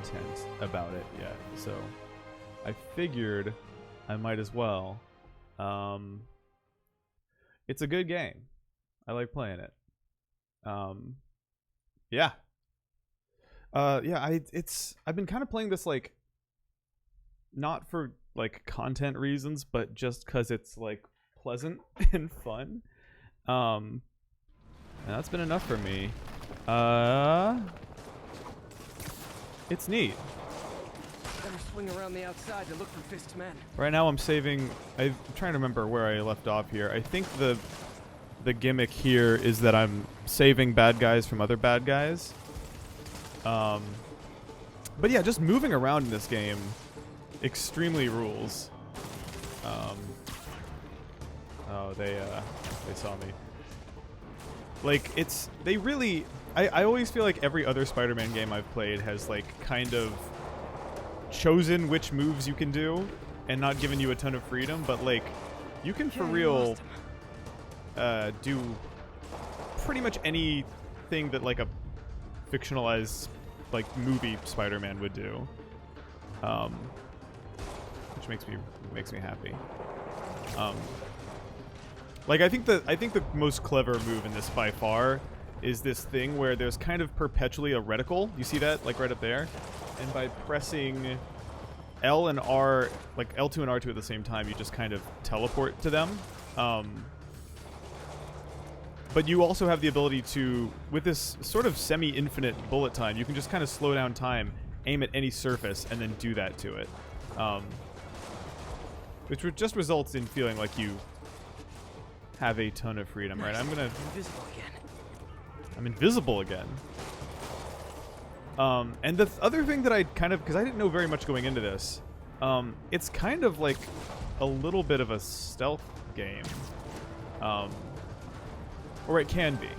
content about it yet, so I figured I might as well. It's a good game. I like playing it. Yeah. I've been kind of playing this like not for like content reasons, but just because it's like pleasant and fun. And that's been enough for me. It's neat. Better swing around the outside to look for Fisk's men. Right now I'm saving. I'm trying to remember where I left off here. I think the gimmick here is that I'm saving bad guys from other bad guys. But yeah, just moving around in this game extremely rules. Oh, they saw me. Like, they really, I always feel like every other Spider-Man game I've played has like kind of chosen which moves you can do and not given you a ton of freedom, but like you can for real do pretty much anything that like a fictionalized like movie Spider-Man would do, which makes me happy. Like I think the most clever move in this by far is this thing where there's kind of perpetually a reticle. You see that like right up there, and by pressing L and R, like L2 and R2 at the same time, you just kind of teleport to them. But you also have the ability to, with this sort of semi-infinite bullet time, you can just kind of slow down time, aim at any surface, and then do that to it. Which just results in feeling like you have a ton of freedom, right? I'm invisible again. And the other thing that I kind of, because I didn't know very much going into this, it's kind of like a little bit of a stealth game. Or it can be.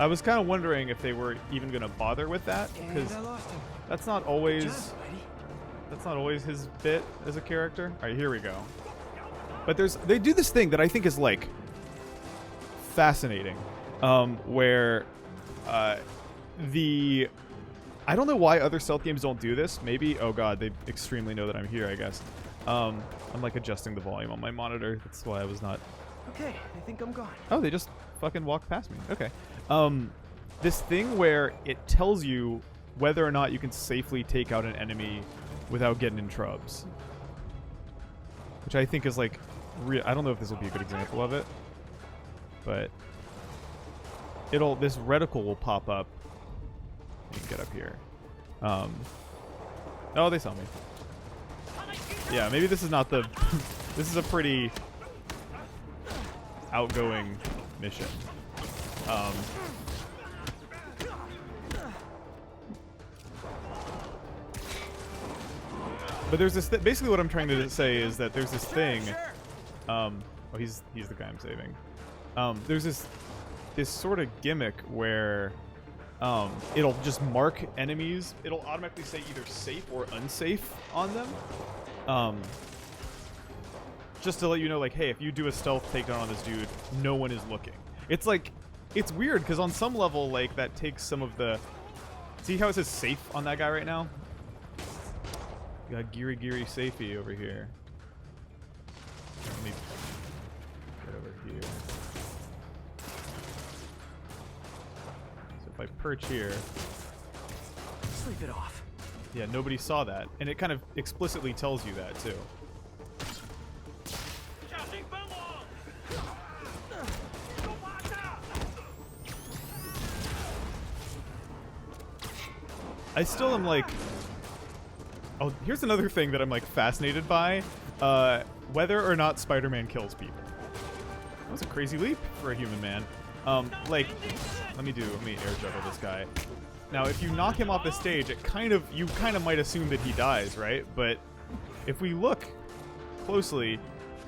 I was kind of wondering if they were even going to bother with that, because that's not always his bit as a character. All right, here we go. But they do this thing that I think is like fascinating, where I don't know why other stealth games don't do this. Maybe, oh god, they extremely know that I'm here, I guess. I'm like adjusting the volume on my monitor. That's why I was not. Okay, I think I'm gone. Oh, they just fucking walked past me. Okay. This thing where it tells you whether or not you can safely take out an enemy without getting in trubs. Which I think is like I don't know if this will be a good example of it, but this reticle will pop up. You can get up here. Oh, they saw me. Yeah, maybe this is not the this is a pretty outgoing mission. But there's this basically what I'm trying to say is that there's this thing. Oh, he's the guy I'm saving. There's this sort of gimmick where it'll just mark enemies. It'll automatically say either safe or unsafe on them. Just to let you know, like, hey, if you do a stealth takedown on this dude, no one is looking. It's like, it's weird because on some level, like, that takes some of the. See how it says safe on that guy right now? You got Giri Safety over here. Let me get over here. So if I perch here. Sleep it off. Yeah, nobody saw that. And it kind of explicitly tells you that, too. I still am like... Oh, here's another thing that I'm like fascinated by. Whether or not Spider-Man kills people. That was a crazy leap for a human man. Like, let me air juggle this guy. Now, if you knock him off the stage, you kind of might assume that he dies, right? But if we look closely,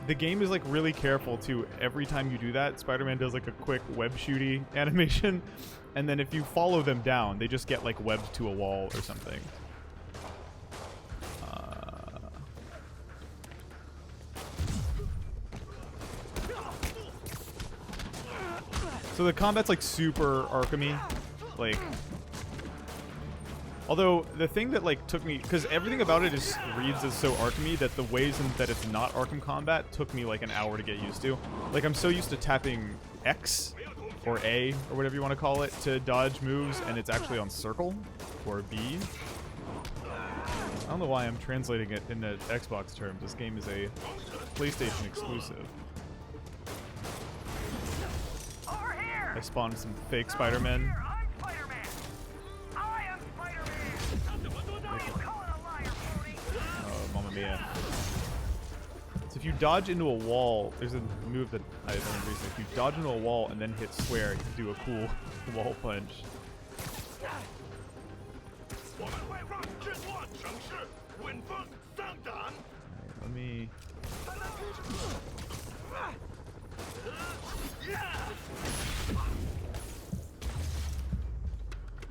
the game is like really careful to every time you do that, Spider-Man does like a quick web shooty animation. And then if you follow them down, they just get like webbed to a wall or something. So the combat's like super Arkham-y. Like, Although the thing that like took me, because everything about it is reads as so Arkham-y that the ways that it's not Arkham combat took me like an hour to get used to. Like I'm so used to tapping X or A or whatever you want to call it to dodge moves, and it's actually on circle or B. I don't know why I'm translating it in the Xbox terms. This game is a PlayStation exclusive. I spawned some fake Spider-Man. Oh, mamma mia. So if you dodge into a wall, there's a move that I learned recently. If you dodge into a wall and then hit square, you can do a cool wall punch. Alright, let me...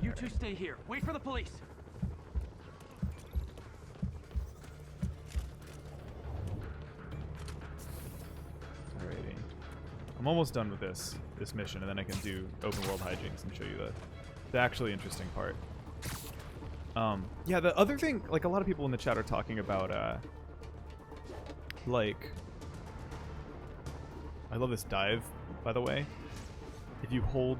You two stay here. Wait for the police. Alrighty. I'm almost done with this mission, and then I can do open world hijinks and show you the actually interesting part. Yeah, the other thing, like a lot of people in the chat are talking about, like, I love this dive, by the way. If you hold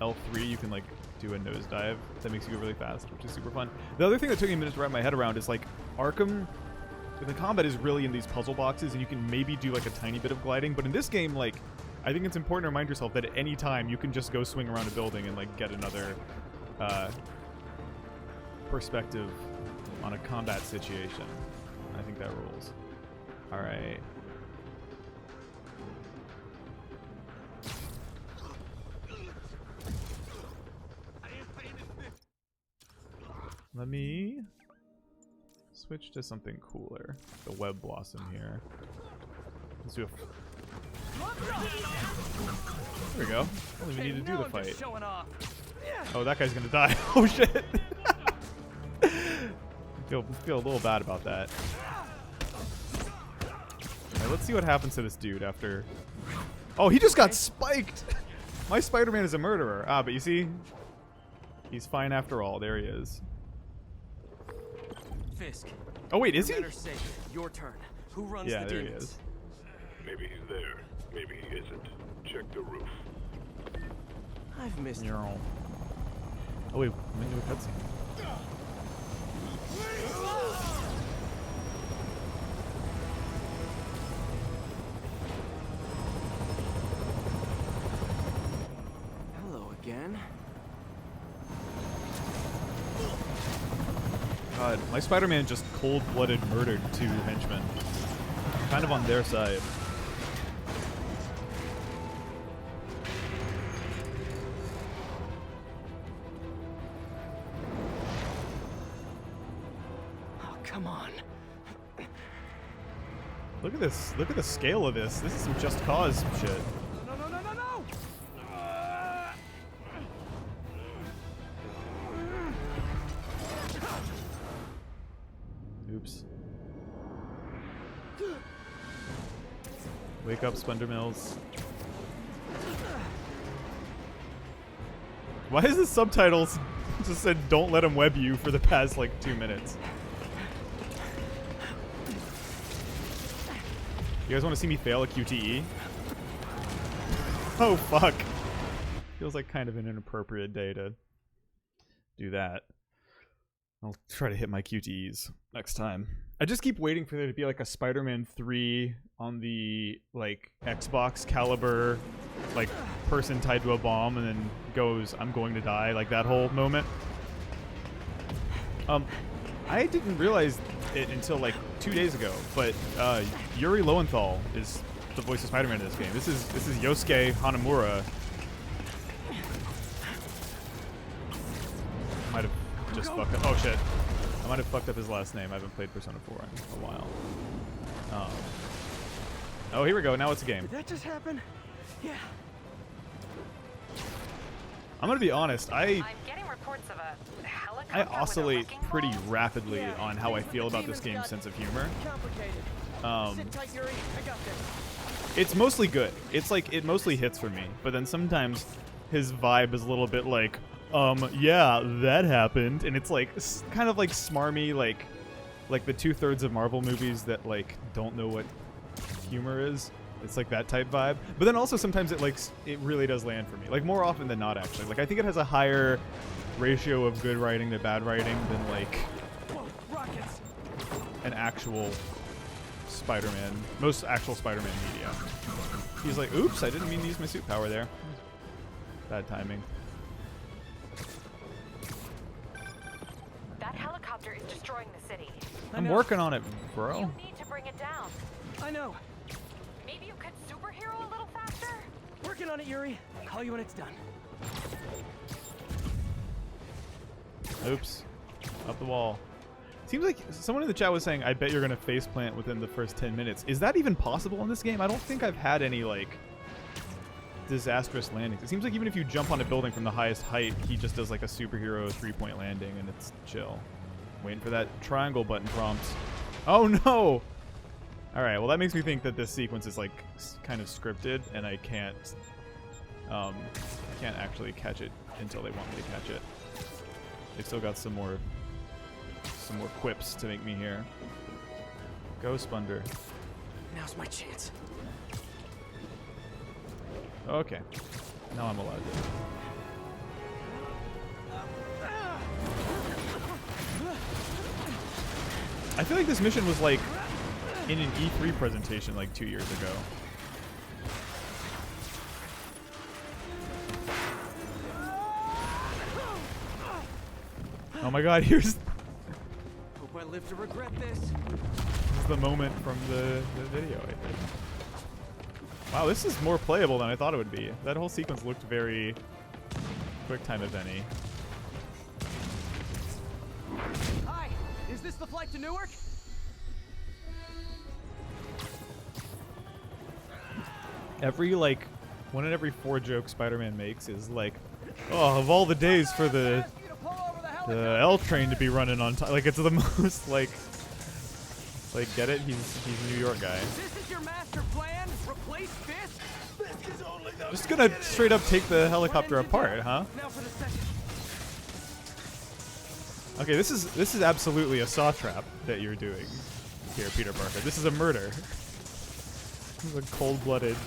L3, you can like do a nosedive that makes you go really fast, which is super fun. The other thing that took me a minute to wrap my head around is like Arkham, the combat is really in these puzzle boxes, and you can maybe do like a tiny bit of gliding, but in this game, like, I think it's important to remind yourself that at any time you can just go swing around a building and like get another perspective on a combat situation. I think that rules. All right. Let me switch to something cooler. The web blossom here. Let's do a... There we go. Don't even need to do the fight. Oh, that guy's gonna die. Oh shit! feel a little bad about that. Alright, let's see what happens to this dude after... Oh, he just got spiked! My Spider-Man is a murderer. Ah, but you see? He's fine after all. There he is. Fisk. Oh wait, is he? Your turn. Who runs yeah, the there demons? he is. Maybe he's there. Maybe he isn't. Check the roof. I've missed you. Oh wait, I'm into a cutscene. Hello again. God, my Spider-Man just cold-blooded murdered 2 henchmen. Kind of on their side. Oh, come on. Look at this. Look at the scale of this. This is some Just Cause shit. No, no, no, no, no! Oops. Wake up, Splendor Mills. Why is the subtitles just said "Don't let him web you" for the past like 2 minutes? You guys want to see me fail a QTE? Oh fuck! Feels like kind of an inappropriate day to do that. I'll try to hit my QTEs next time. I just keep waiting for there to be like a Spider-Man 3 on the like Xbox caliber, like person tied to a bomb and then goes, "I'm going to die," like that whole moment. I didn't realize it until like 2 days ago, but Yuri Lowenthal is the voice of Spider-Man in this game. This is Yosuke Hanamura. Might have just fucked up. Oh shit! I might have fucked up his last name. I haven't played Persona 4 in a while. Oh, here we go. Now it's a game. Did that just happen? Yeah. I'm gonna be honest. I'm getting reports of a helicopter. I oscillate with a wrecking pretty ball. rapidly on how I feel about this game's sense of humor. Complicated. Sit tight, Yuri. I got this. It's mostly good. It's like it mostly hits for me, but then sometimes his vibe is a little bit like, Yeah, that happened. And it's like kind of like smarmy, like the 2/3 of Marvel movies that like don't know what humor is. It's like that type vibe. But then also sometimes it really does land for me. Like more often than not, actually. Like I think it has a higher ratio of good writing to bad writing than like an actual Spider-Man, most actual Spider-Man media. He's like, oops, I didn't mean to use my suit power there. Bad timing. That helicopter is destroying the city. I'm working on it, bro. You need to bring it down. I know. Maybe you could superhero a little faster? Working on it, Yuri. Call you when it's done. Oops. Up the wall. Seems like someone in the chat was saying, I bet you're going to faceplant within the first 10 minutes. Is that even possible in this game? I don't think I've had any, like, disastrous landings. It seems like even if you jump on a building from the highest height, he just does, like, a superhero 3-point landing, and it's chill. Waiting for that triangle button prompt. Oh, no! Alright, well, that makes me think that this sequence is, like, kind of scripted, and I can't actually catch it until they want me to catch it. They've still got some more quips to make me hear. Go, Spunder. Now's my chance. Okay. Now I'm allowed to. I feel like this mission was like in an E3 presentation like 2 years ago. Oh my god, here's Hope I live to regret this. the moment from the video, I think. Wow, this is more playable than I thought it would be. That whole sequence looked very quick time event-y. Hi, is this the flight to Newark? Every, like, one in every 4 jokes Spider-Man makes is like, oh, of all the days for the L train to be running on time. Like, it's the most, like, get it? He's a New York guy. This is your master plan? Replace Fisk? Fisk is only the Just gonna straight up take the helicopter apart, huh? Now for the second. Okay, this is absolutely a saw trap that you're doing here, Peter Parker. This is a murder. This is a cold-blooded.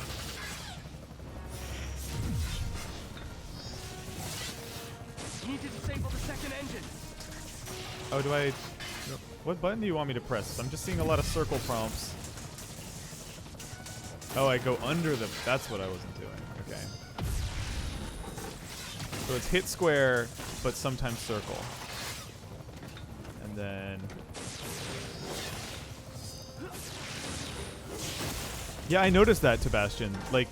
You need to disable the second engine. Oh, do I? What button do you want me to press? I'm just seeing a lot of circle prompts. Oh, I go under the. That's what I wasn't doing. Okay. So it's hit square, but sometimes circle. And then. Yeah, I noticed that, Sebastian. Like,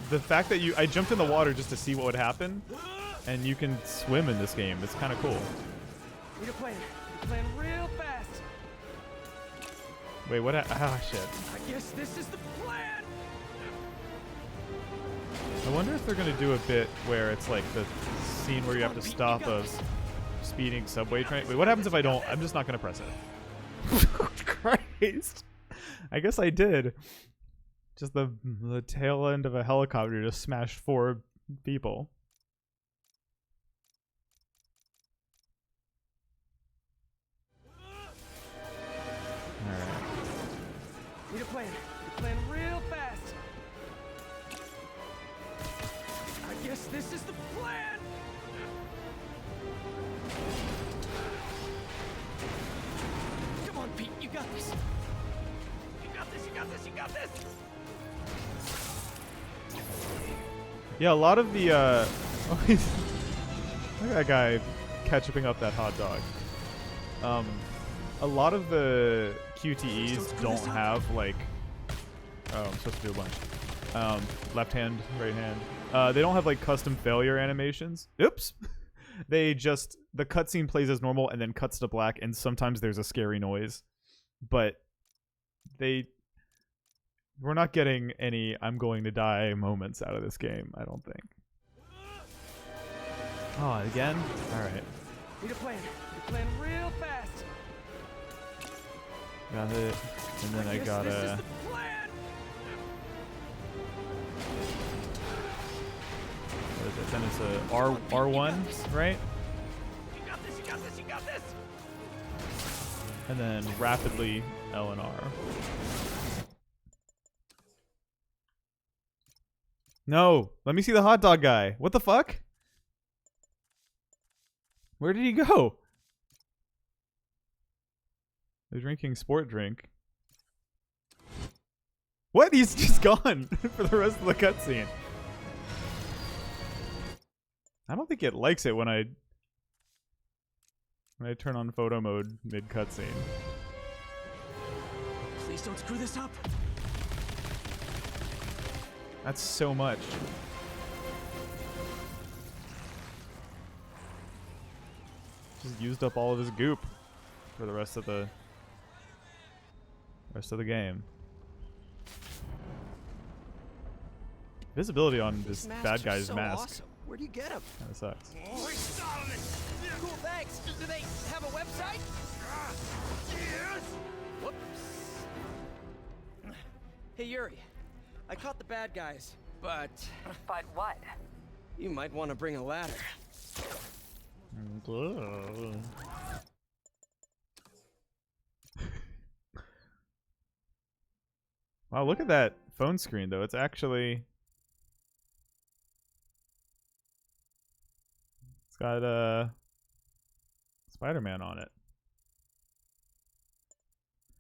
the fact that I jumped in the water just to see what would happen, and you can swim in this game. It's kind of cool. Need a plan. Plan real fast. Wait, what? Ah, shit. I guess this is the plan. I wonder if they're gonna do a bit where it's like the scene where you have to stop a speeding subway train. Wait, what happens if I don't? I'm just not gonna press it. Christ. I guess I did. Just the tail end of a helicopter just smashed 4 people. Alright. Need a plan. Plan real fast. I guess this is the plan. Come on, Pete. You got this. You got this. You got this. You got this. Yeah, a lot of the look at that guy ketchuping up that hot dog. A lot of the QTEs don't have like I'm supposed to do a bunch. Left hand, right hand. They don't have like custom failure animations. Oops. They just the cutscene plays as normal and then cuts to black, and sometimes there's a scary noise. But we're not getting any I'm going to die moments out of this game, I don't think. Oh, again? Alright. Need a plan. Plan real fast. Got it. And then I gotta... This is the plan. Then it's a R1, right? You got this, you got this, you got this! And then rapidly L and R. No! Let me see the hot dog guy. What the fuck? Where did he go? They're drinking sport drink. What? He's just gone for the rest of the cutscene. I don't think it likes it when I turn on photo mode mid cutscene. Please don't screw this up. That's so much. Just used up all of his goop for the rest of the game. Visibility on this bad guy's mask Awesome. Where do you get them? kind of sucks. Oh, cool, thanks. Do they have a website? Yes. Whoops. Hey, Yuri. I caught the bad guys, but But what? you might want to bring a ladder. Wow, look at that phone screen though. It's actually it's got Spider-Man on it.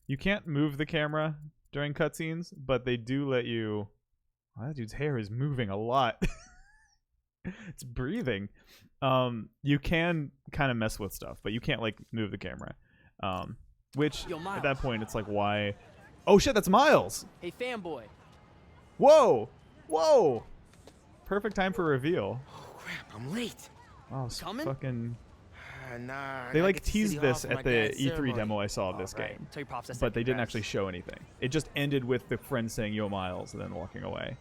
You can't move the camera during cutscenes, but they do let you. Wow, that dude's hair is moving a lot. It's breathing. You can kind of mess with stuff, but you can't like move the camera. Which Yo, Miles. at that point it's like, why? Oh shit, that's Miles. Hey, fanboy. Whoa, whoa! Perfect time for reveal. Oh crap, I'm late. Oh, Coming? fucking. Nah. They like teased this at the E3 demo I saw of this Right. game, Tell your pops I said but they didn't congrats. actually show anything. It just ended with the friend saying "Yo, Miles" and then walking away.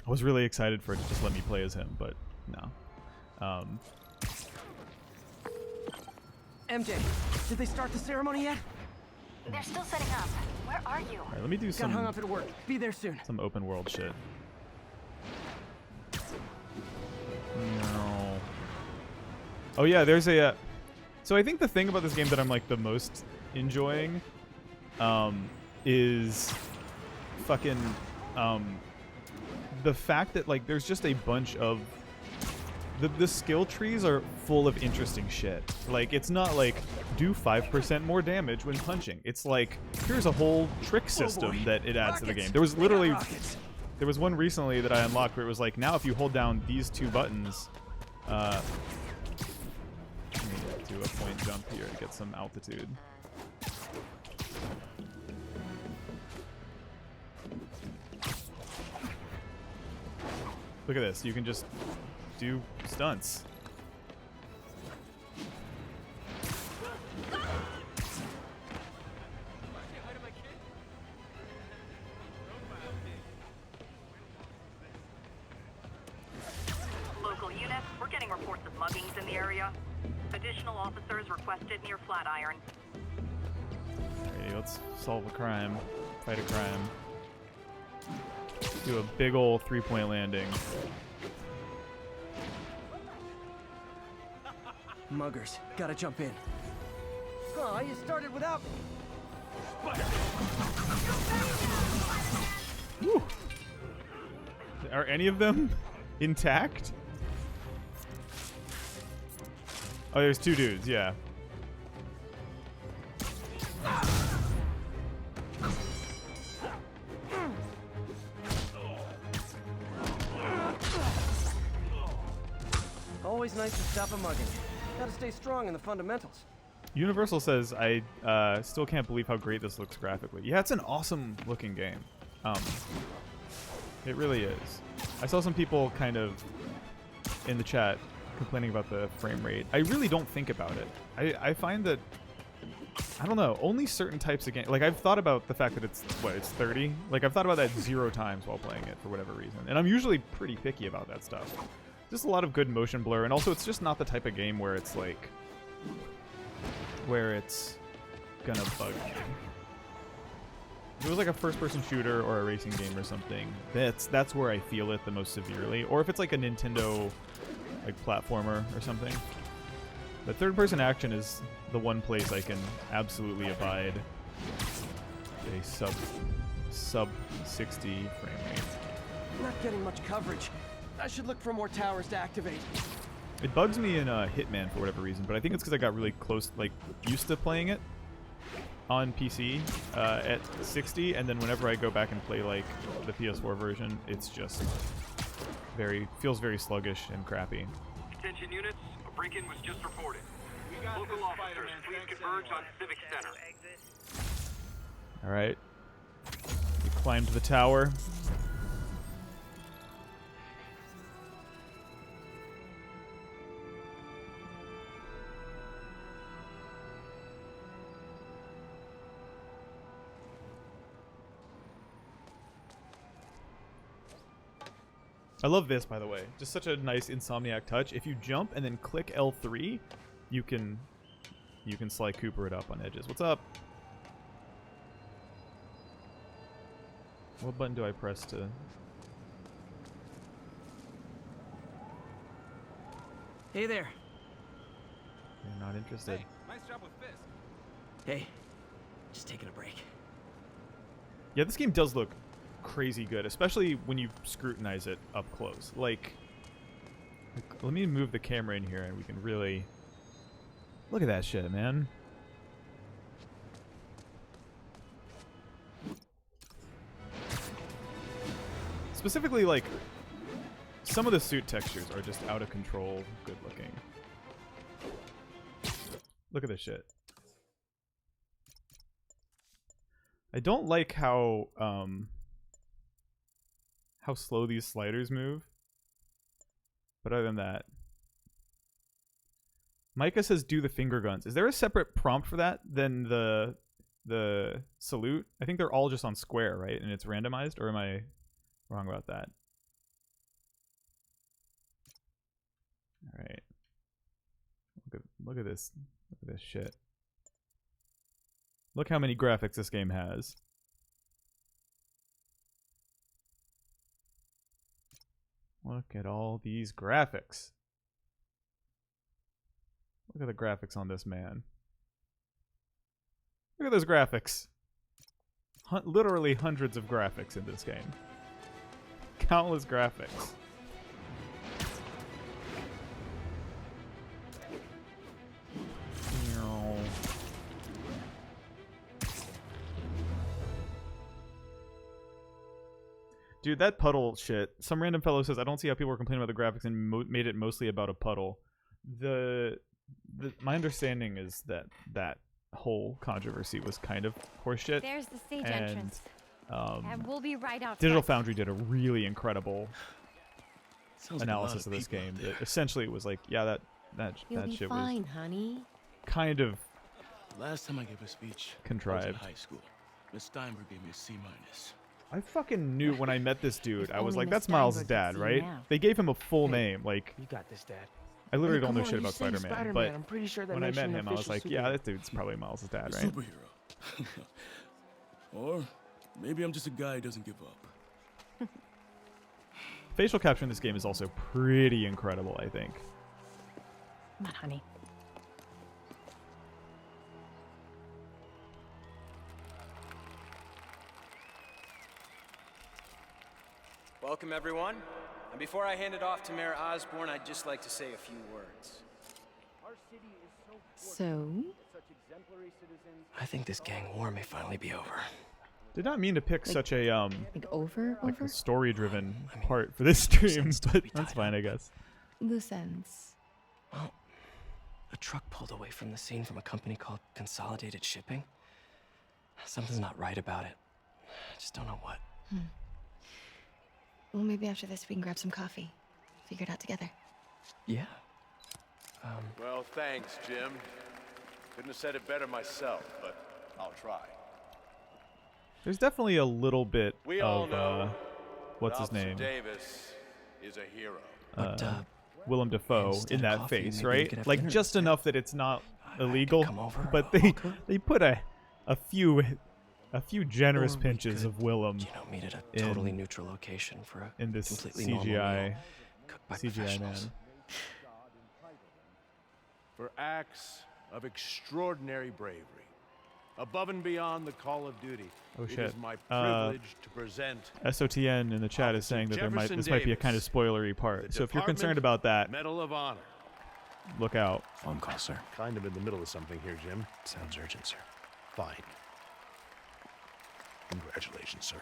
I was really excited for it to just let me play as him, but no. MJ, did they start the ceremony yet? They're still setting up. Where are you? All right, let me do Got hung some up at work. Be there soon. open world shit. No. Oh yeah, there's a. So I think the thing about this game that I'm like the most enjoying, is fucking the fact that like there's just a bunch of the skill trees are full of interesting shit. Like it's not like do 5% more damage when punching. It's like here's a whole trick system that it adds to the game. There was literally there was one recently that I unlocked where it was like now if you hold down these two buttons, let me do a point jump here to get some altitude. Look at this. You can just do stunts. Local units, we're getting reports of muggings in the area. Additional officers requested near Flatiron. Alrighty, let's solve a crime. Fight a crime. Do a big ol' three-point landing. Muggers, gotta jump in. Oh, you started without me. Whew. Are any of them intact? Oh, there's two dudes, yeah. Always nice to stop a mugging. Gotta stay strong in the fundamentals. Universal says, I still can't believe how great this looks graphically. Yeah, it's an awesome looking game. It really is. I saw some people kind of in the chat complaining about the frame rate. I really don't think about it. I find that, I don't know, only certain types of games, like I've thought about the fact that it's, what, it's 30? Like I've thought about that 0 times while playing it for whatever reason. And I'm usually pretty picky about that stuff. Just a lot of good motion blur, and also it's just not the type of game where it's like, where it's gonna bug me. If it was like a first-person shooter or a racing game or something, that's where I feel it the most severely. Or if it's like a Nintendo like platformer or something. But third-person action is the one place I can absolutely abide a sub 60 frame rate. Not getting much coverage. I should look for more towers to activate. It bugs me in Hitman for whatever reason, but I think it's because I got really close, like used to playing it on PC at 60, and then whenever I go back and play like the PS4 version, it's just feels very sluggish and crappy. Attention units, a break-in was just reported. Local officers, please converge on Civic Center. All right, we climbed the tower. I love this, by the way. Just such a nice Insomniac touch. If you jump and then click L3, you can Sly Cooper it up on edges. What's up? What button do I press to... Hey there. You're not interested. Hey, nice job with Fisk. Hey, just taking a break. Yeah, this game does look crazy good, especially when you scrutinize it up close. Like, let me move the camera in here and we can really look at that shit, man. Specifically, like, some of the suit textures are just out of control good looking. Look at this shit. I don't like how slow these sliders move. But other than that, Micah says do the finger guns. Is there a separate prompt for that than the salute? I think they're all just on square, right? And it's randomized, or am I wrong about that? All right. Look at this. Look at this shit. Look how many graphics this game has. Look at all these graphics. Look at the graphics on this man. Look at those graphics. Literally hundreds of graphics in this game. Countless graphics. Dude, that puddle shit. Some random fellow says, I don't see how people are complaining about the graphics and made it mostly about a puddle. My understanding is that whole controversy was kind of horseshit. There's the stage and, entrance. And we'll be right out. Digital Foundry did a really incredible Sounds analysis of this game. That essentially, it was like, yeah, that You'll be shit fine, was honey. kind of Last time I gave a speech, I was in contrived. high school. Miss Steinberg gave me a C-. I fucking knew when I met this dude. I was only like, Miss that's Miles' Steinberg dad, could see right? now. They gave him a full name. Like, You got this, Dad. I literally Hey, don't know come shit on, about you say Spider-Man, Spider-Man. but I'm pretty sure that when I makes met you an him, I was official like, yeah, superhero. this dude's probably Miles' dad, A right? superhero. Or maybe I'm just a guy who doesn't give up. Facial capture in this game is also pretty incredible, I think. Come on, honey. Welcome, everyone. And before I hand it off to Mayor Osborne, I'd just like to say a few words. So, I think this gang war may finally be over. Did not mean to pick such a like over? like a story-driven part for this stream, ends but to be that's tied fine, up. I guess. Loose ends. Well, a truck pulled away from the scene from a company called Consolidated Shipping. Something's not right about it. I just don't know what. Well, maybe after this we can grab some coffee. Figure it out together. Yeah. Well, thanks, Jim. Couldn't have said it better myself, but I'll try. There's definitely a little bit We all of know what's his Officer name? Davis is a hero. But, Willem Dafoe instead in of that coffee, face, maybe we right? could have Like dinner just instead. enough that it's not I could illegal, come over, but I'll cook. they put a few a few generous Or we pinches could, of Willem meet at a totally neutral location for a in this completely normal CGI meal cooked by CGI professionals. man. For acts of extraordinary bravery, above and beyond the call of duty, Oh, it shit. is my privilege to present SOTN in the chat is Officer saying that Jefferson this might be a kind of Davis, spoilery part. the So if you're concerned Department about that, Medal of Honor. look out. Phone call, sir. Kind of in the middle of something here, Jim. Sounds urgent, sir. Fine. Congratulations, sir.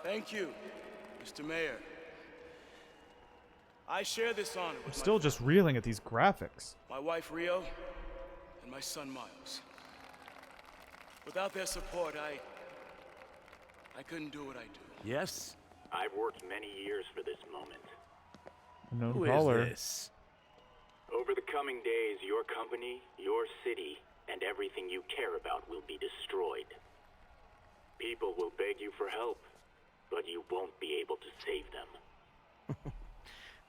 Thank you, Mr. Mayor. I share this honor I'm with still just reeling at these graphics. my wife Rio and my son Miles. Without their support, I couldn't do what I do. Yes? I've worked many years for this moment. No Who caller. is this? Over the coming days, your company, your city, and everything you care about will be destroyed. People will beg you for help, but you won't be able to save them.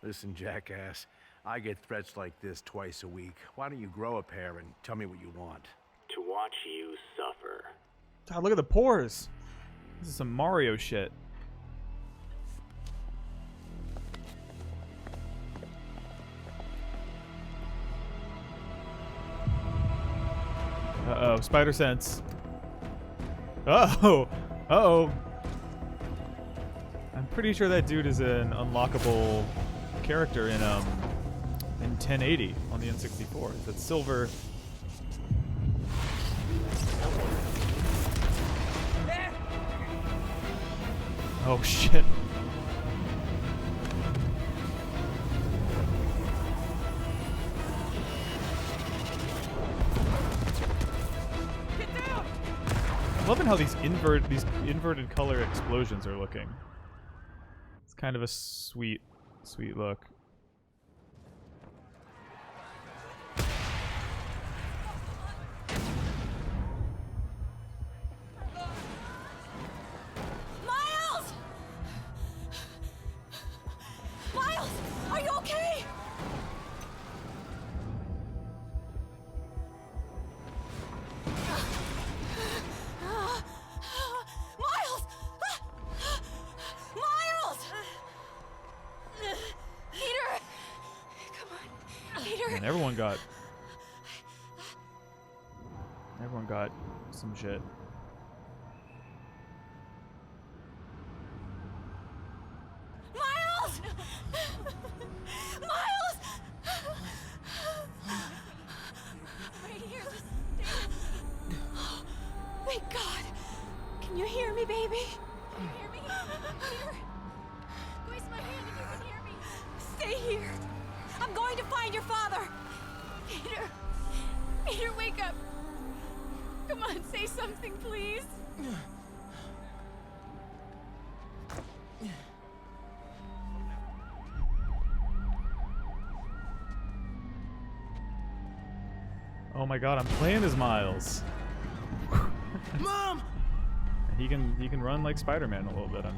Listen, jackass. I get threats like this twice a week. Why don't you grow a pair and tell me what you want? To watch you suffer. God, look at the pores. This is some Mario shit. Uh-oh, spider sense. Uh-oh. Uh-oh. I'm pretty sure that dude is an unlockable character in 1080 on the N64. That's silver. Oh shit. I'm loving how these inverted color explosions are looking. It's kind of a sweet look. Miles! Miles, are you okay? Miles! Miles! Peter! Come on, Peter. And everyone got some shit. Miles! Miles! Right here, just stay. Thank God. Can you hear me, baby? Can you hear me? Peter? Squeeze my hand if you can hear me. Stay here. I'm going to find your father. Peter. Peter, wake up. Come on, say something, please. Oh my god, I'm playing as Miles. Mom! He can run like Spider-Man a little bit. Man,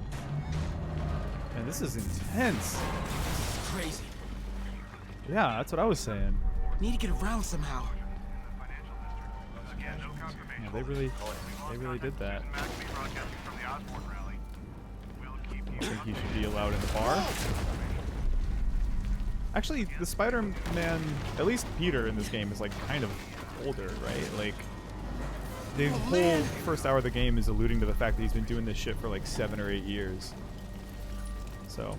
this is intense. Crazy. Yeah, that's what I was saying. Need to get around somehow. Yeah, they really did that. I think he should be allowed in the bar. Actually, the Spider-Man, at least Peter in this game, is like kind of older, right? Like, the whole first hour of the game is alluding to the fact that he's been doing this shit for like 7 or 8 years. So,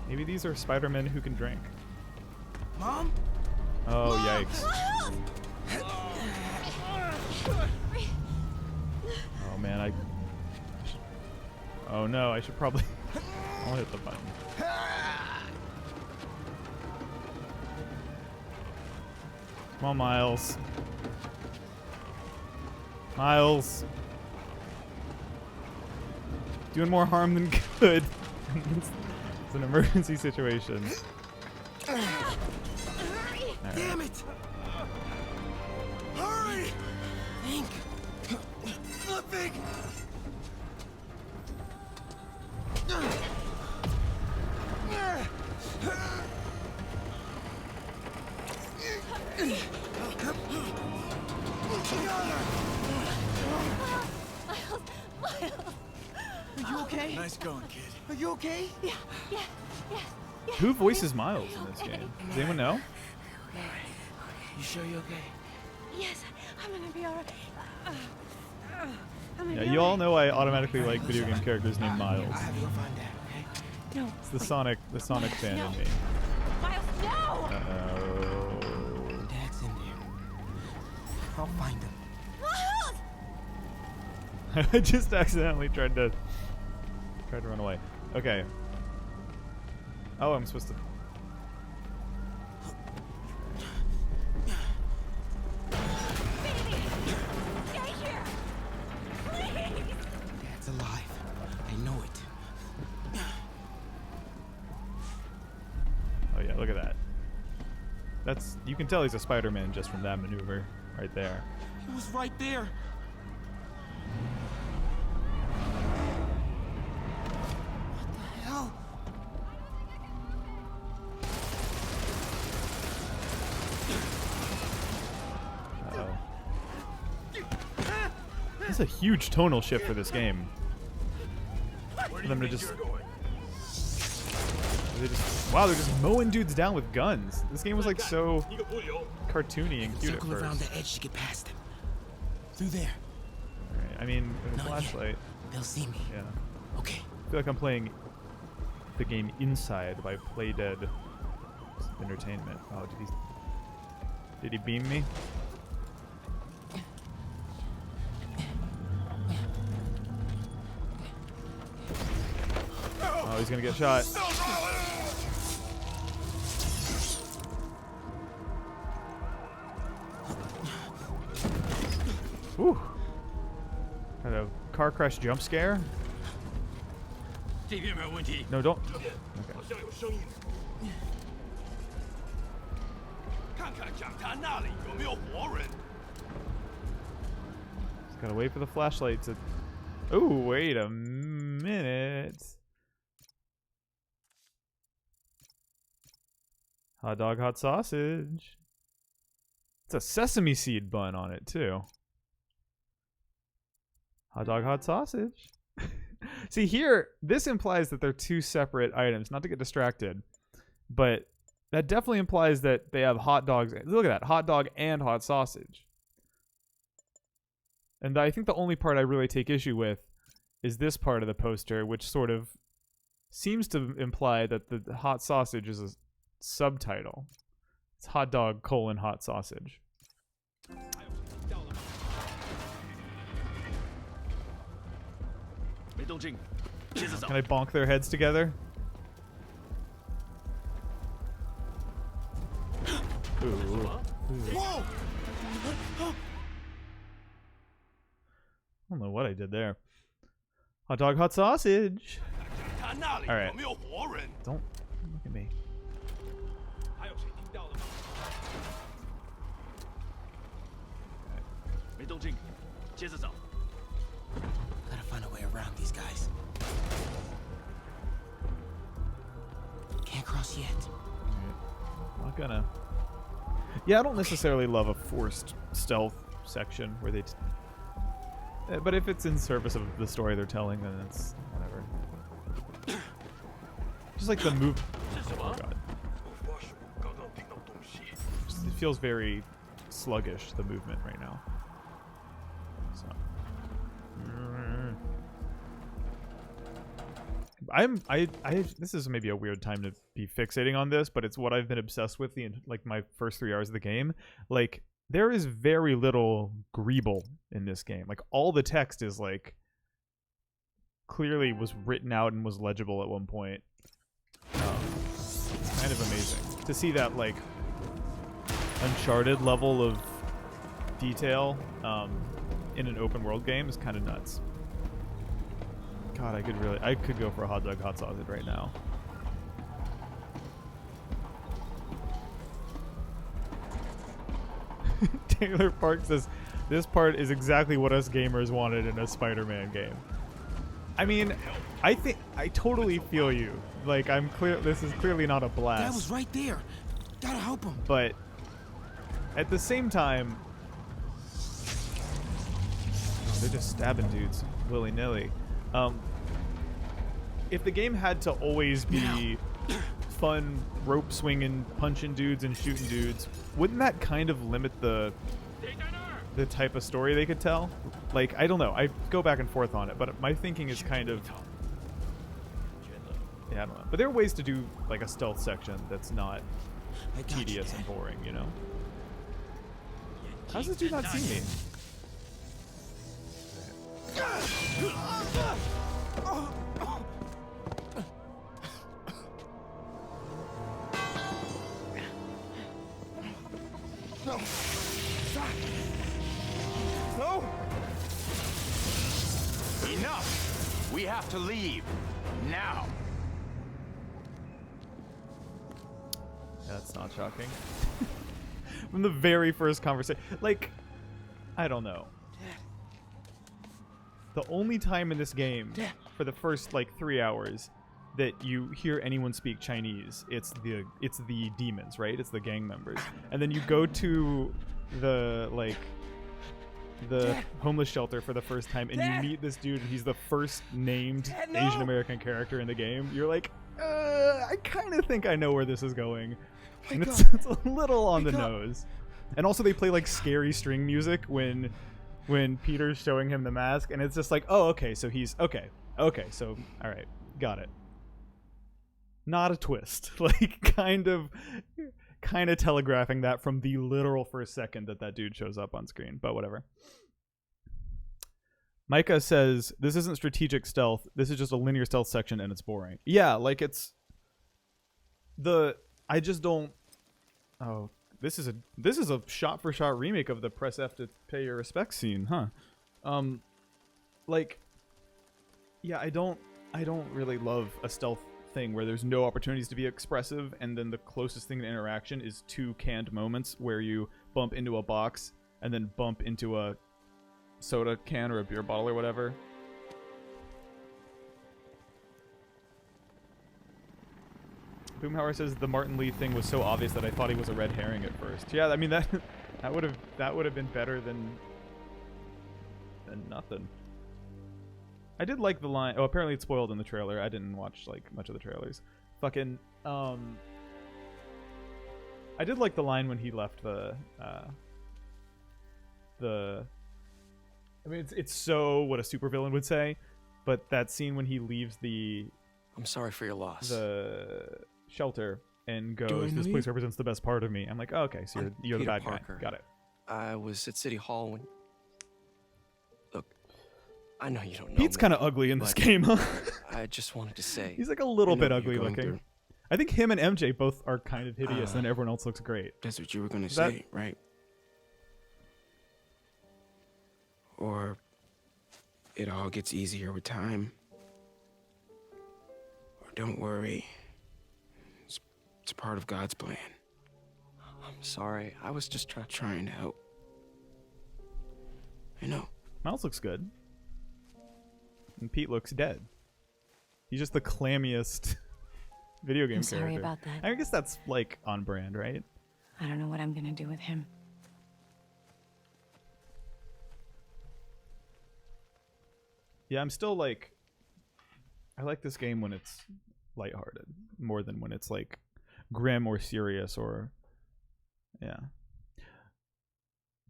maybe these are Spider-Men who can drink. Mom? Oh, yikes. Oh man, oh no, I should probably... I'll hit the button. Come on, Miles. Miles. Doing more harm than good. It's an emergency situation. Right. Damn it! Hurry! Think. Flipping! okay? Nice going, kid. Are you okay? Yeah. Who voices Miles in this game? Does anyone know? You sure you're okay? Yes, I'm gonna be alright. Yeah, you all know I automatically like video game characters named Miles. I have to go find Dad, okay? No. It's the Sonic fan in me. Miles, no! Uh-oh. Dad's in there. I'll find him. Miles! I just accidentally tried to run away. Okay. Oh, I'm supposed to. Baby! Stay here! Please! Dad's alive. I know it. Oh yeah, look at that. You can tell he's a Spider-Man just from that maneuver right there. He was right there. What the hell? Uh-oh. This is a huge tonal shift for this game. For them to just... Wow, they're just mowing dudes down with guns. This game was like so cartoony and cute at Circle around first. the edge to get past him. Through there. Alright, I mean, with a Not yet. flashlight. They'll see me. Yeah. Okay. I feel like I'm playing the game Inside by Playdead Entertainment. Oh, did he beam me? Oh, he's gonna get shot. Whew. Kind of car crash jump scare. No, don't. Okay. Just gotta wait for the flashlight to. Oh, wait a minute. Hot dog, hot sausage. It's a sesame seed bun on it, too. Hot dog, hot sausage. See, here, this implies that they're two separate items, not to get distracted. But that definitely implies that they have hot dogs. Look at that, hot dog and hot sausage. And I think the only part I really take issue with is this part of the poster, which sort of seems to imply that the hot sausage is a subtitle. It's hot dog : hot sausage. Can I bonk their heads together? Ooh. Whoa! I don't know what I did there. Hot dog, hot sausage. Alright. Don't look at me. Gotta find a way around these guys. Can't cross yet. Not gonna. Yeah, I don't necessarily love a forced stealth section where they. But if it's in service of the story they're telling, then it's whatever. Just like the move. Oh god. It feels very sluggish, the movement right now. So. This is maybe a weird time to be fixating on this, but it's what I've been obsessed with like my first 3 hours of the game. Like, there is very little greeble in this game. Like, all the text is like clearly was written out and was legible at one point. It's kind of amazing to see that like Uncharted level of detail in an open world game is kind of nuts. God, I could go for a hot dog, hot sausage right now. Taylor Park says, this part is exactly what us gamers wanted in a Spider-Man game. I mean, I totally feel you. Like, this is clearly not a blast. Dad was right there. Gotta help him. But at the same time, they're just stabbing dudes willy-nilly. if the game had to always be fun rope swinging, punching dudes and shooting dudes, wouldn't that kind of limit the type of story they could tell? Like, I don't know. I go back and forth on it, but my thinking is kind of, yeah, I don't know. But there are ways to do like a stealth section that's not tedious and boring, you know? How's this dude not see me? No. Stop. No. Enough. We have to leave now. That's not shocking. From the very first conversation, like, I don't know. The only time in this game, for the first like 3 hours, that you hear anyone speak Chinese, it's the demons, right? It's the gang members, and then you go to the homeless shelter for the first time, and you meet this dude, and he's the first named Asian American character in the game. You're like, I kind of think I know where this is going, and it's a little on the nose. And also, they play like scary string music when Peter's showing him the mask, and it's just like, oh, okay, so he's okay, so all right, got it. Not a twist, like kind of telegraphing that from the literal first second that dude shows up on screen, but whatever. Micah says this isn't strategic stealth, this is just a linear stealth section and it's boring. Yeah, like it's I just don't. Oh, this is a shot for shot remake of the press F to pay your respects scene, huh? Like, yeah, I don't really love a stealth thing where there's no opportunities to be expressive, and then the closest thing to interaction is 2 canned moments where you bump into a box and then bump into a soda can or a beer bottle or whatever. Boomhauer says the Martin Lee thing was so obvious that I thought he was a red herring at first. Yeah, I mean that would have been better than nothing. I did like the line. Oh, apparently it's spoiled in the trailer. I didn't watch like much of the trailers. Fucking I did like the line when he left the I mean it's so what a supervillain would say, but that scene when he leaves the I'm sorry for your loss. The shelter and goes, this place represents the best part of me. I'm like, oh, okay, so you're the bad guy. Got it. I was at City Hall when... Look, I know you don't know Pete's kind of ugly in this game, huh? I just wanted to say... He's like a little bit ugly looking. I think him and MJ both are kind of hideous, and everyone else looks great. That's what you were going to say, right? Or it all gets easier with time. Or don't worry. It's part of God's plan. I'm sorry. I was just trying to help. I know. Miles looks good. And Pete looks dead. He's just the clammiest video game character. Sorry about that. I guess that's like on brand, right? I don't know what I'm gonna do with him. Yeah, I'm still like... I like this game when it's lighthearted more than when it's like grim or serious or... Yeah.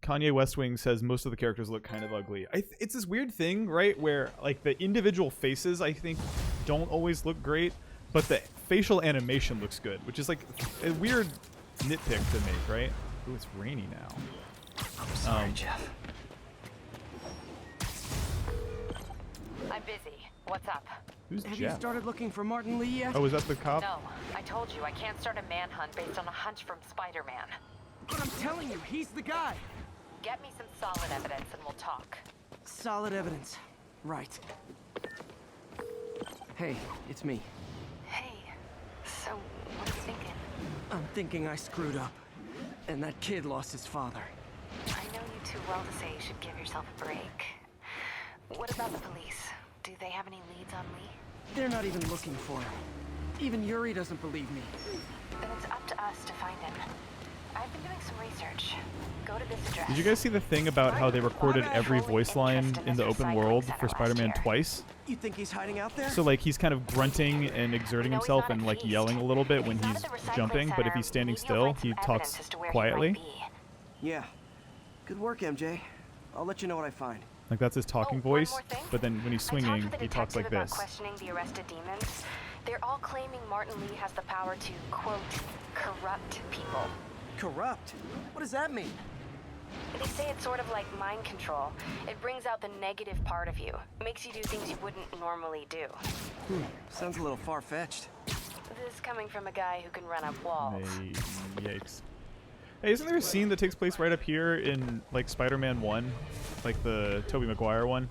Kanye West Wing says most of the characters look kind of ugly. It's this weird thing, right, where like the individual faces I think don't always look great, but the facial animation looks good, which is like a weird nitpick to make, right? Ooh, it's rainy now. I'm sorry, Jeff. I'm busy. What's up? Who's Have Jeff? you started looking for Martin Lee yet? Oh, is that the cop? No, I told you I can't start a manhunt based on a hunch from Spider-Man. But I'm telling you, he's the guy. Get me some solid evidence and we'll talk. Solid evidence. Right. Hey, it's me. Hey, so what are you thinking? I'm thinking I screwed up. And that kid lost his father. I know you too well to say you should give yourself a break. What about the police? Do they have any leads on Lee? They're not even looking for him. Even Yuri doesn't believe me. Then it's up to us to find him. I've been doing some research. Go to this address. Did you guys see the thing about how they recorded every voice line in the open world for Spider-Man twice? You think he's hiding out there? So like he's kind of grunting and exerting himself and like yelling a little bit when he's jumping, but if he's standing still, he talks quietly. Yeah. Good work, MJ. I'll let you know what I find. Like that's his talking voice, but then when he's swinging, he talks like this. Questioning the arrested demons. They're all claiming Martin Lee has the power to, quote, corrupt people. Corrupt? What does that mean? They say it's sort of like mind control. It brings out the negative part of you. Makes you do things you wouldn't normally do. Sounds a little far-fetched. This coming from a guy who can run up walls. Hey, yikes. Hey, isn't there a scene that takes place right up here in, like, Spider-Man 1? Like the Tobey Maguire one?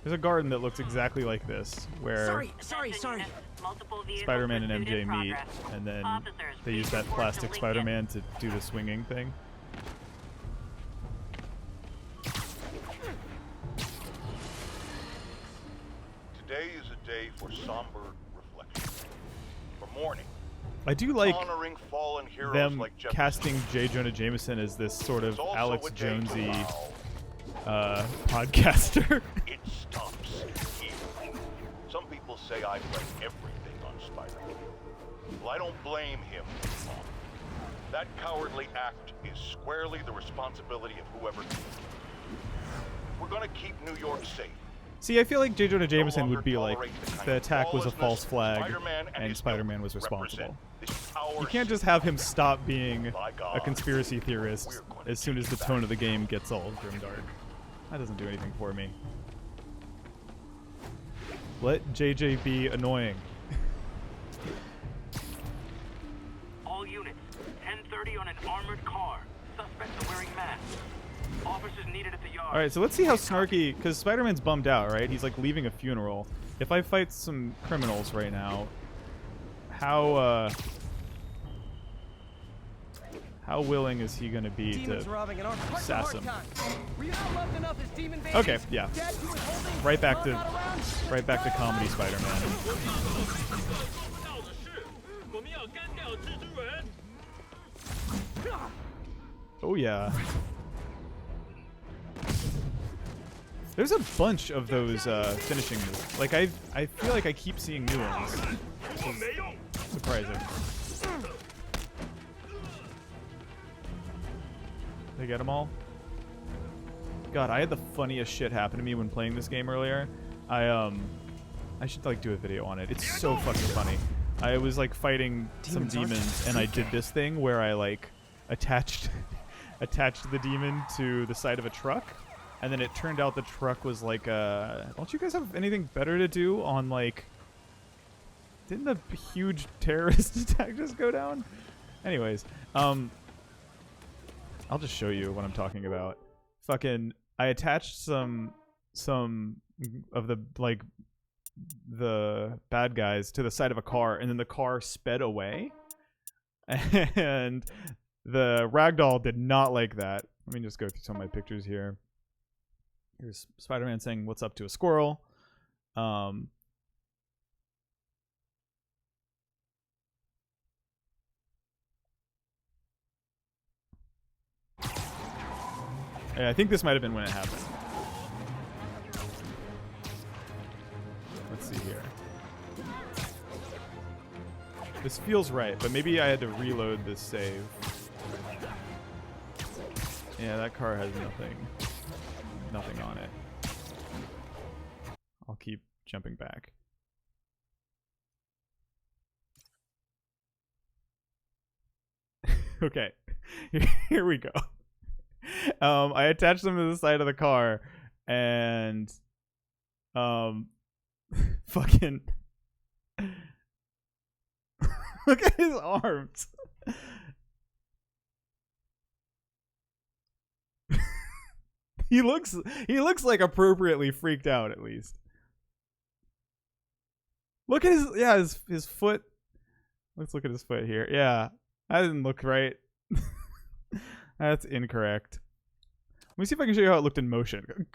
There's a garden that looks exactly like this, where Sorry. Spider-Man and MJ meet, and then they use that plastic Spider-Man to do the swinging thing. Today is a day for somber reflection, for mourning. I do like honoring fallen heroes them like Jefferson. casting J. Jonah Jameson as this sort of Alex Jonesy podcaster. It stops here. Some people say I blame everything on Spider-Man. Well, I don't blame him. That cowardly act is squarely the responsibility of whoever did it. We're gonna keep New York safe. See, I feel like J. Jonah Jameson would be like, the attack was a false flag, and Spider-Man was responsible. You can't just have him stop being a conspiracy theorist as soon as the tone of the game gets all grimdark. That doesn't do anything for me. Let JJ be annoying. All units, 10:30 on an armored car. Suspects are wearing masks. Officers needed at the yard. Alright, so let's see how snarky, because Spider-Man's bummed out, right? He's like leaving a funeral. If I fight some criminals right now, how willing is he gonna be to sass him? Okay, yeah. Right back to comedy Spider-Man. Oh yeah. There's a bunch of those finishing moves. Like I feel like I keep seeing new ones. Surprising. Did I get them all? God, I had the funniest shit happen to me when playing this game earlier. I should like do a video on it. It's so fucking funny. I was like fighting some demons and I did this thing where I like attached the demon to the side of a truck. And then it turned out the truck was like don't you guys have anything better to do on like... Didn't the huge terrorist attack just go down? Anyways, I'll just show you what I'm talking about. Fucking, I attached some of the, like, the bad guys to the side of a car, and then the car sped away. And the ragdoll did not like that. Let me just go through some of my pictures here. Here's Spider-Man saying what's up to a squirrel. Yeah, I think this might have been when it happened. Let's see here. This feels right, but maybe I had to reload this save. Yeah, that car has nothing on it. I'll keep jumping back. Okay, here we go. I attached them to the side of the car, and fucking look at his arms. He looks like appropriately freaked out, at least. Look at his foot. Let's look at his foot here. Yeah, that didn't look right. That's incorrect. Let me see if I can show you how it looked in motion.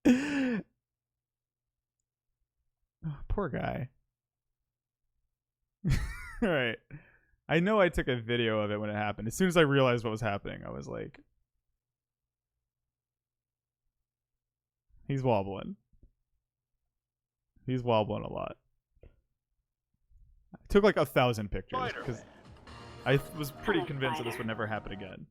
Oh, poor guy. Alright. I know I took a video of it when it happened. As soon as I realized what was happening, I was like, he's wobbling. He's wobbling a lot. I took like 1,000 pictures because I was pretty convinced that this would never happen again.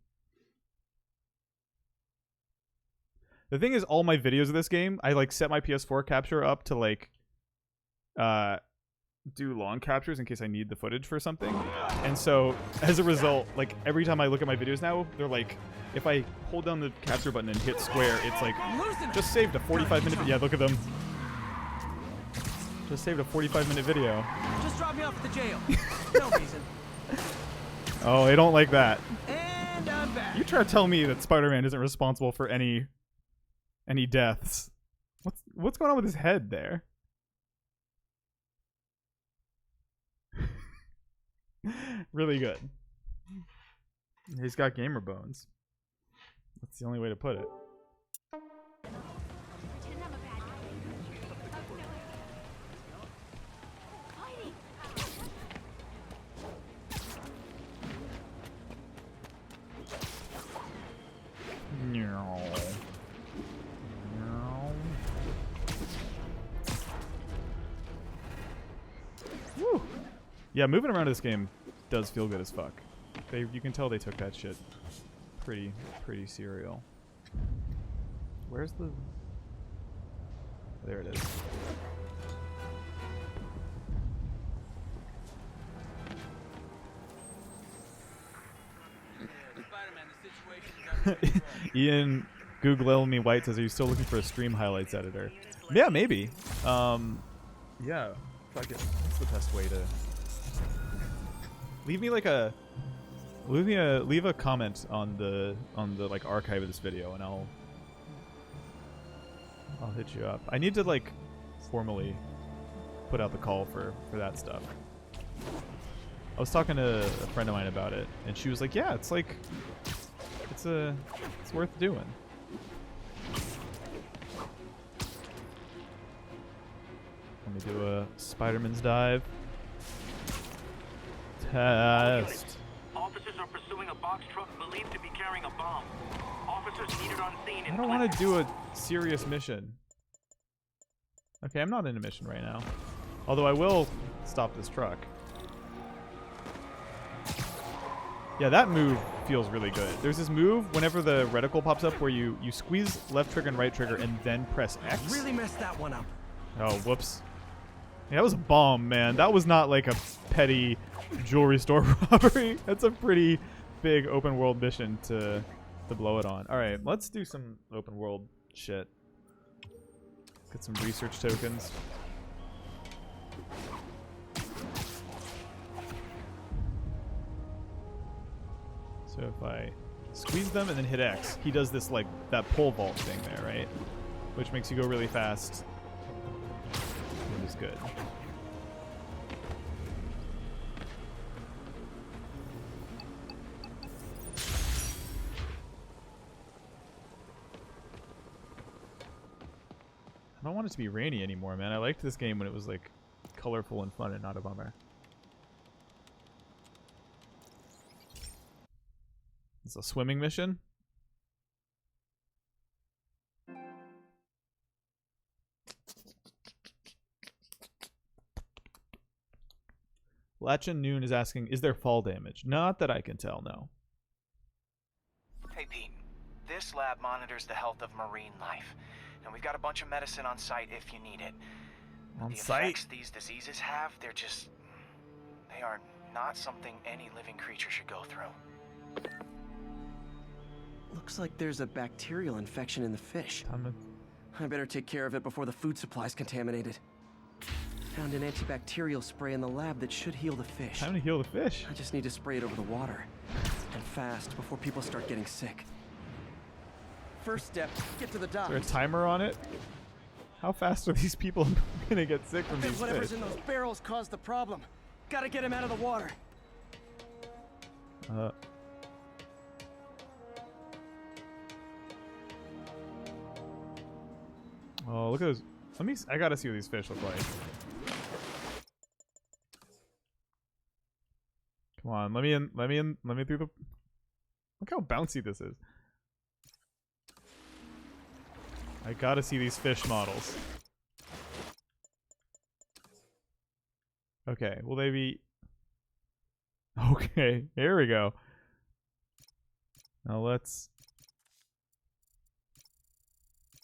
The thing is, all my videos of this game, I like set my PS4 capture up to like do long captures in case I need the footage for something. And so as a result, like every time I look at my videos now, they're like, if I hold down the capture button and hit square, it's like, just saved a 45-minute. Yeah, look at them. Just saved a 45-minute video. Just drop me off at the jail. No reason. Oh, they don't like that. And I'm back. You try to tell me that Spider-Man isn't responsible for any deaths. What's going on with his head there? Really good. He's got gamer bones. That's the only way to put it. Woo. Yeah, moving around this game does feel good as fuck. You can tell they took that shit pretty serial. Where's the... There it is. Ian Google Elmy White says, "Are you still looking for a stream highlights editor?" Yeah, maybe. Yeah. Fuck it. What's the best way to leave a comment on the like archive of this video, and I'll hit you up. I need to like formally put out the call for that stuff. I was talking to a friend of mine about it, and she was like, "Yeah, it's like it's worth doing." Let me do a Spider-Man's dive test. Officers are pursuing a box truck believed to be carrying a bomb. Officers needed on scene. I don't want to do a serious mission. Okay, I'm not in a mission right now. Although I will stop this truck. Yeah, that move feels really good. There's this move whenever the reticle pops up where you squeeze left trigger and right trigger and then press X. Really messed that one up. Oh, whoops. Yeah, that was a bomb, man. That was not like a petty jewelry store robbery. That's a pretty big open world mission to blow it on. Alright, let's do some open world shit. Get some research tokens. So if I squeeze them and then hit X, he does this like that pole vault thing there, right? Which makes you go really fast. It is good. I don't want it to be rainy anymore, man. I liked this game when it was like colorful and fun and not a bummer. It's a swimming mission. Latchin Noon is asking, is there fall damage? Not that I can tell, no. Hey Pete, this lab monitors the health of marine life, and we've got a bunch of medicine on site if you need it. On the site? effects these diseases have, they are not something any living creature should go through. Looks like there's a bacterial infection in the fish. I better take care of it before the food supply's contaminated. Found an antibacterial spray in the lab that should heal the fish. Time to heal the fish. I just need to spray it over the water. And fast, before people start getting sick. First step, get to the docks. Is there a timer on it? How fast are these people gonna get sick from these Whatever's fish? in those barrels caused the problem. Gotta get him out of the water. Oh, look at those. I gotta see what these fish look like. Come Come on, let me in. Let me in. Let me through the. Look how bouncy this is. I gotta see these fish models. Okay, will they be... Okay, here we go. Now let's...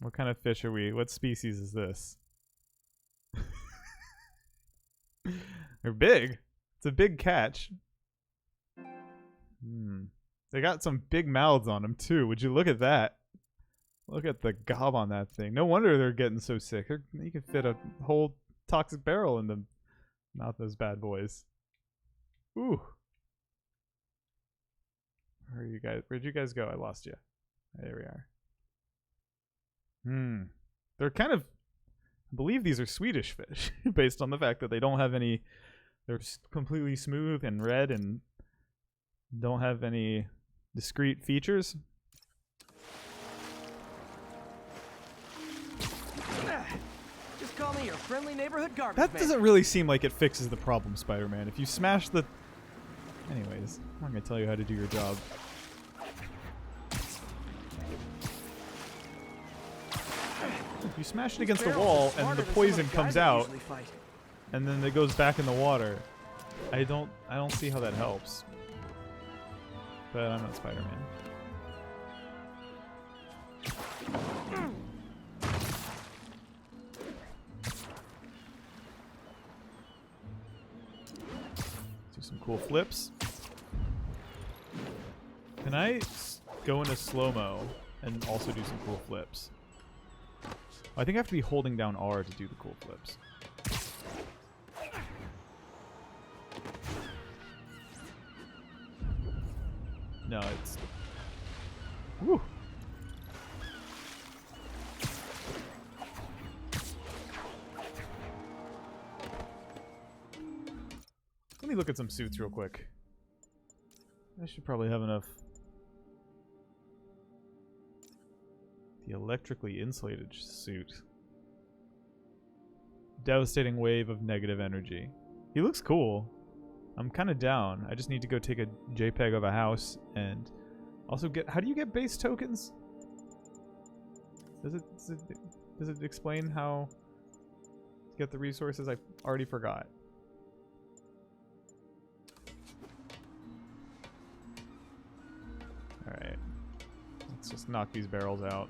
What kind of fish are we? What species is this? They're big. It's a big catch. They got some big mouths on them too. Would you look at that? Look at the gob on that thing. No wonder they're getting so sick. You could fit a whole toxic barrel in the mouth of those bad boys. Ooh. Where are you guys? Where'd you guys go? I lost you. There we are. They're kind of... I believe these are Swedish fish, based on the fact that they don't have any... They're completely smooth and red and don't have any discrete features. Just call me your friendly neighborhood garbage That man. doesn't really seem like it fixes the problem, Spider-Man. If you smash the... Anyways, I'm not going to tell you how to do your job. If you smash it against the wall and the poison comes out, and then it goes back in the water, I don't see how that helps. But I'm not Spider-Man. Do some cool flips. Can I go into slow-mo and also do some cool flips? I think I have to be holding down R to do the cool flips. No, it's... Woo! Let me look at some suits real quick. I should probably have enough. The electrically insulated suit. Devastating wave of negative energy. He looks cool. I'm kind of down. I just need to go take a JPEG of a house and also get... How do you get base tokens? Does it explain how to get the resources? I already forgot. Alright. Let's just knock these barrels out.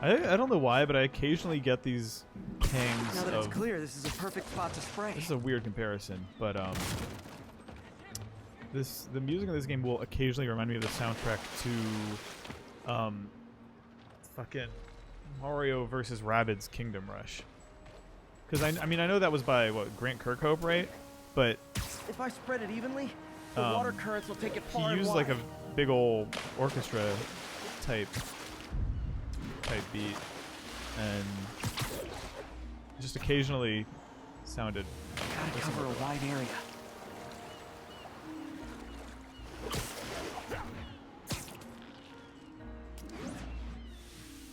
I don't know why, but I occasionally get these pangs Now that of... it's clear, this is a perfect spot to spray. This is a weird comparison, but the music in this game will occasionally remind me of the soundtrack to fucking Mario vs. Rabbids Kingdom Rush. Because I mean I know that was by what, Grant Kirkhope, right? But if I spread it evenly, the water currents will take it far he and used wide. like a big old orchestra type beat, and just occasionally sounded. Gotta cover a wide area.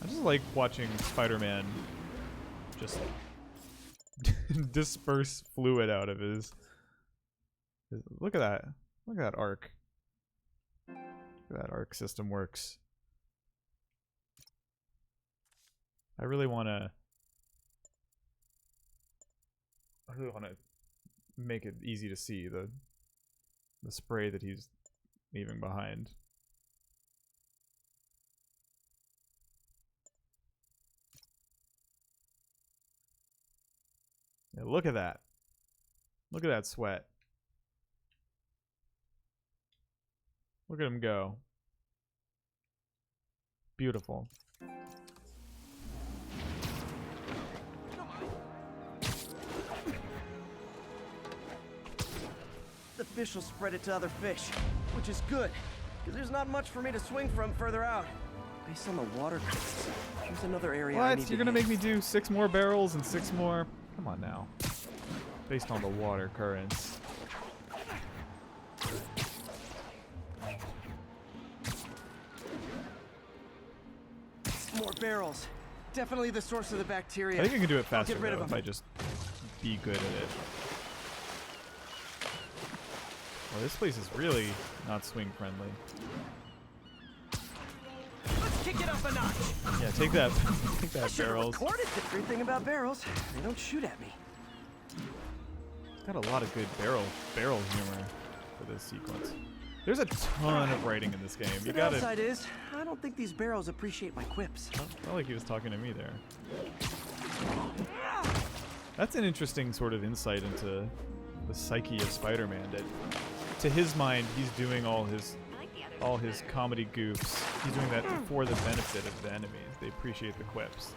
I just like watching Spider-Man just disperse fluid out of his. Look at that! Look at that arc. Look at that arc system works. I really want to make it easy to see the spray that he's leaving behind. Yeah, look at that. Look at that sweat. Look at him go. Beautiful. The fish will spread it to other fish, which is good, because there's not much for me to swing from further out. Based on the water currents, there's another area I need What? to You're gonna hit. make me do 6 more barrels and 6 more? Come on now. based on the water currents. More barrels. Definitely the source of the bacteria. I think I can do it faster Get rid though, of if I just be good at it. Well, this place is really not swing friendly. Let's kick it up a notch. Yeah, take that. Take I that, should have barrels. recorded the great thing about barrels. They don't shoot at me. It's got a lot of good barrel humor for this sequence. There's a ton of writing in this game. You The gotta. downside is, I don't think these barrels appreciate my quips. Felt like he was talking to me there. That's an interesting sort of insight into the psyche of Spider-Man. That, to his mind, he's doing all his comedy goofs. He's doing that for the benefit of the enemies. They appreciate the quips.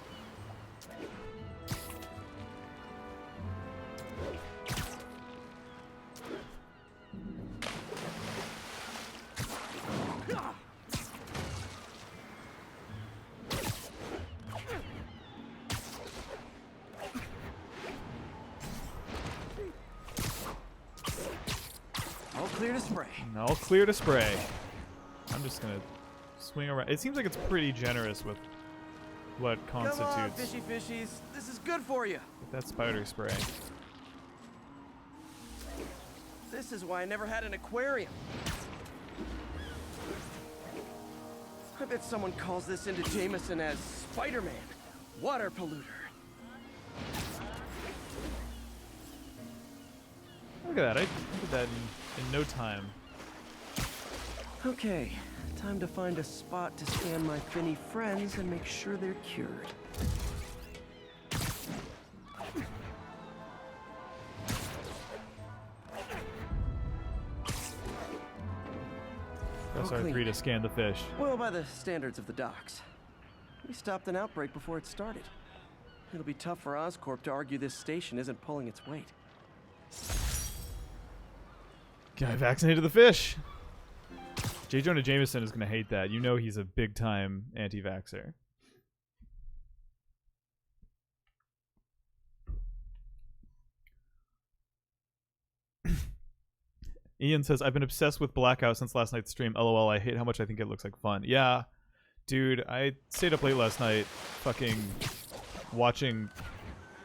All clear to spray. All clear to spray. I'm just gonna swing around. It seems like it's pretty generous with what constitutes Come on, fishy fishies. This is good for you. that spider spray. This is why I never had an aquarium. I bet someone calls this into Jameson as Spider-Man, water polluter. Look at that. I did that in no time. Okay, time to find a spot to scan my finny friends and make sure they're cured. Press Oh, R3 clean. to scan the fish. Well, by the standards of the docks. We stopped an outbreak before it started. It'll be tough for Oscorp to argue this station isn't pulling its weight. Guy vaccinated the fish. J. Jonah Jameson is going to hate that. You know he's a big-time anti-vaxxer. Ian says, I've been obsessed with Blackout since last night's stream. LOL, I hate how much I think it looks like fun. Yeah, dude, I stayed up late last night fucking watching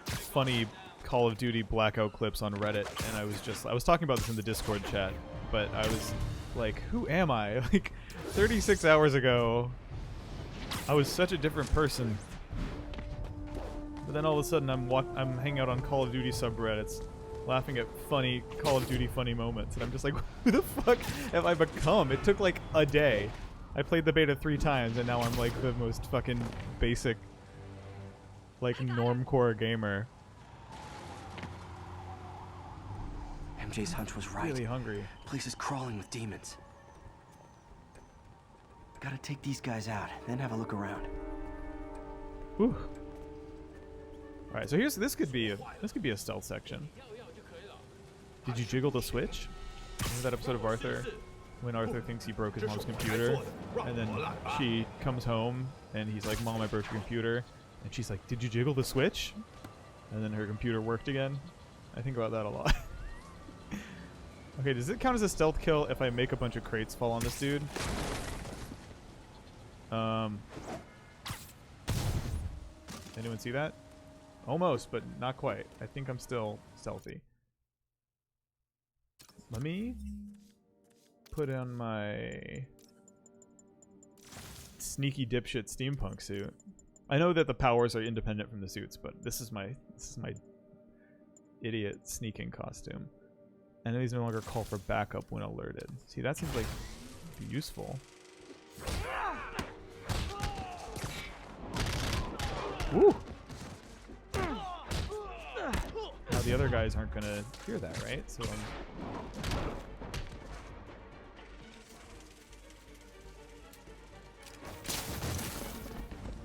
funny Call of Duty Blackout clips on Reddit, and I was talking about this in the Discord chat, but I was like, who am I? Like, 36 hours ago, I was such a different person. But then all of a sudden, I'm hanging out on Call of Duty subreddits, laughing at funny Call of Duty funny moments, and I'm just like, who the fuck have I become? It took like a day. I played the beta 3 times, and now I'm like the most fucking basic, like, normcore gamer. MJ's hunch was right. Really hungry. Place is crawling with demons. Gotta take these guys out, then have a look around. Whew. All right, so this could be a stealth section. Did you jiggle the switch? Remember that episode of Arthur when Arthur thinks he broke his mom's computer, and then she comes home and he's like, "Mom, I broke your computer," and she's like, "Did you jiggle the switch?" And then her computer worked again. I think about that a lot. Okay, does it count as a stealth kill if I make a bunch of crates fall on this dude? Anyone see that? Almost, but not quite. I think I'm still stealthy. Let me put on my sneaky dipshit steampunk suit. I know that the powers are independent from the suits, but this is my idiot sneaking costume. Enemies no longer call for backup when alerted. See, that seems like useful. Woo! Now the other guys aren't gonna hear that, right? So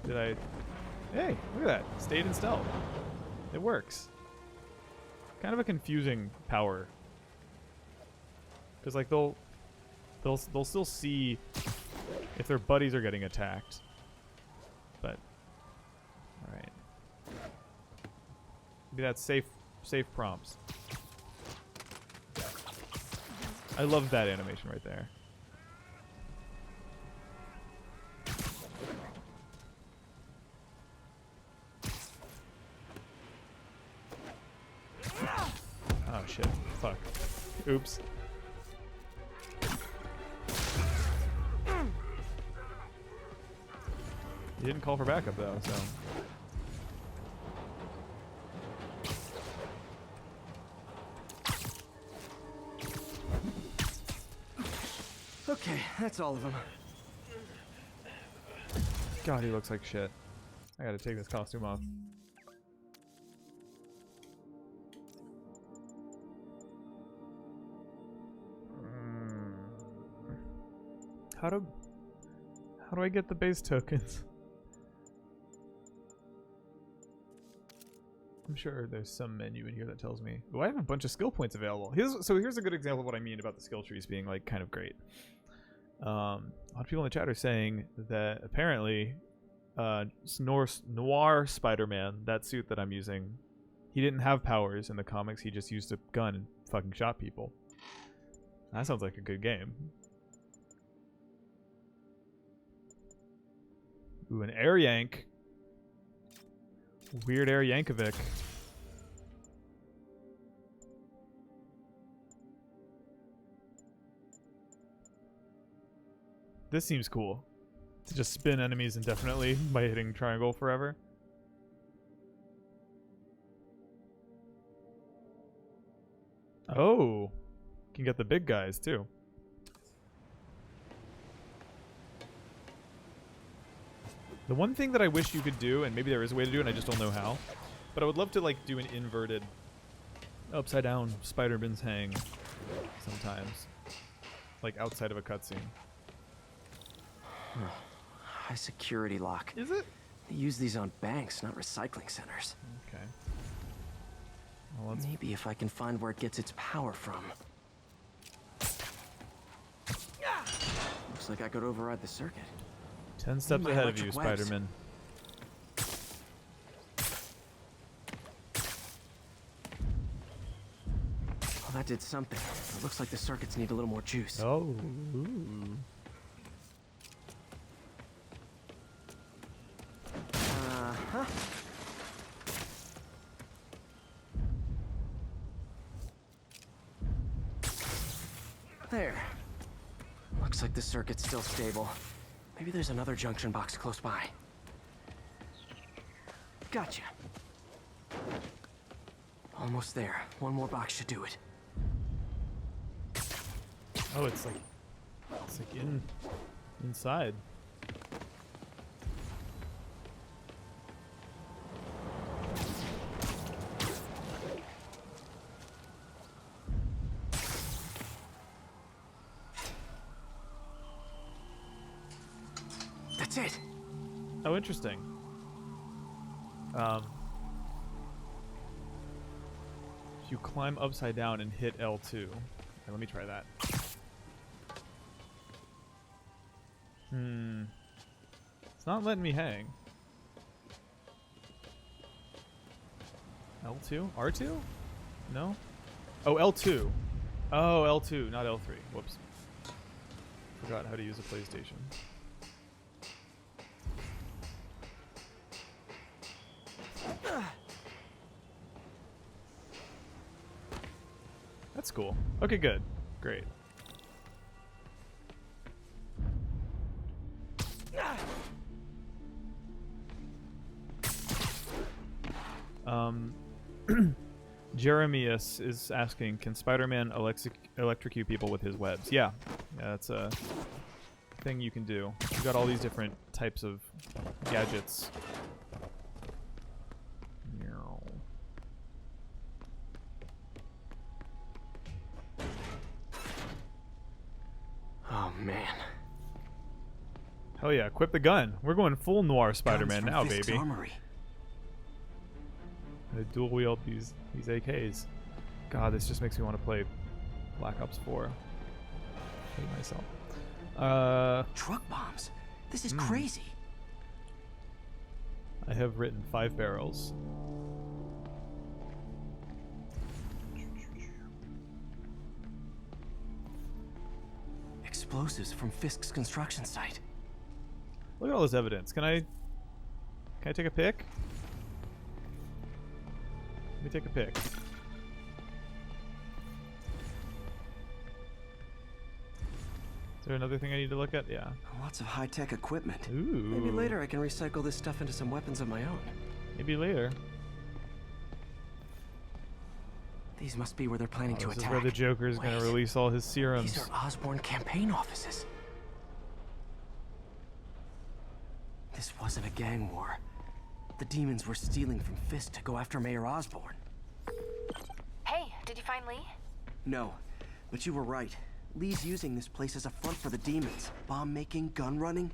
did I? Hey, look at that! Stayed in stealth. It works. Kind of a confusing power. Because like they'll still see if their buddies are getting attacked. But all right, maybe that's safe prompts. I love that animation right there. Oh shit. Fuck. Oops. He didn't call for backup though, so. Okay, that's all of them. God, he looks like shit. I gotta take this costume off. How do I get the base tokens? I'm sure there's some menu in here that tells me. Oh, I have a bunch of skill points available. Here's a good example of what I mean about the skill trees being like kind of great. A lot of people in the chat are saying that apparently Noir Spider-Man, that suit that I'm using, he didn't have powers in the comics. He just used a gun and fucking shot people. That sounds like a good game. Ooh, an air yank. Weird Air Yankovic. This seems cool. To just spin enemies indefinitely by hitting triangle forever. Oh. Can get the big guys too. The one thing that I wish you could do, and maybe there is a way to do it and I just don't know how, but I would love to like do an inverted upside down Spider-Man's hang sometimes. Like outside of a cutscene. High security lock. Is it? They use these on banks, not recycling centers. Okay. Well, maybe if I can find where it gets its power from. Looks like I could override the circuit. 10 steps ahead of you, Spider-Man. Well, that did something. It looks like the circuits need a little more juice. Oh. Ooh. Uh-huh. There. Looks like the circuit's still stable. Maybe there's another junction box close by. Gotcha. Almost there. One more box should do it. Oh, it's like inside. That's it. Oh, interesting. If you climb upside down and hit L2. Okay, let me try that. It's not letting me hang. L2? R2? No? Oh, L2. Oh, L2, not L3. Whoops. Forgot how to use a PlayStation. That's cool. Okay, good. Great. Jeremias is asking, can Spider-Man electrocute people with his webs? Yeah, that's a thing you can do. You've got all these different types of gadgets. Oh, man. Hell yeah, equip the gun. We're going full Noir Spider-Man now, baby. Armory. I dual wield these AKs. God, this just makes me want to play Black Ops 4. I hate myself. Truck bombs. This is crazy. I have written 5 barrels. explosives from Fisk's construction site. Look at all this evidence. Can I take a pic? Let me take a pic. Is there another thing I need to look at? Yeah. Lots of high-tech equipment. Ooh. Maybe later I can recycle this stuff into some weapons of my own. Maybe later. These must be where they're planning to This attack. is where the Joker is going to release all his serums. These are Osborn campaign offices. This wasn't a gang war. The demons were stealing from Fisk to go after Mayor Osborn. Hey, did you find Lee? No, but you were right. Lee's using this place as a front for the demons. Bomb making, gun running.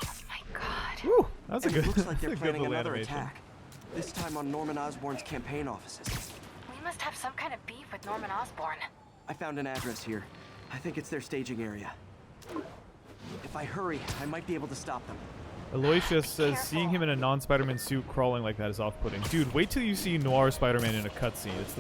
Oh my god. Woo! That's a And good. it looks like they're that's a good planning little another animation. attack. This time on Norman Osborn's campaign offices. We must have some kind of beef with Norman Osborn. I found an address here. I think it's their staging area. If I hurry, I might be able to stop them. Aloysius says seeing him in a non-Spider-Man suit crawling like that is off-putting. Dude, wait till you see Noir Spider-Man in a cutscene. It's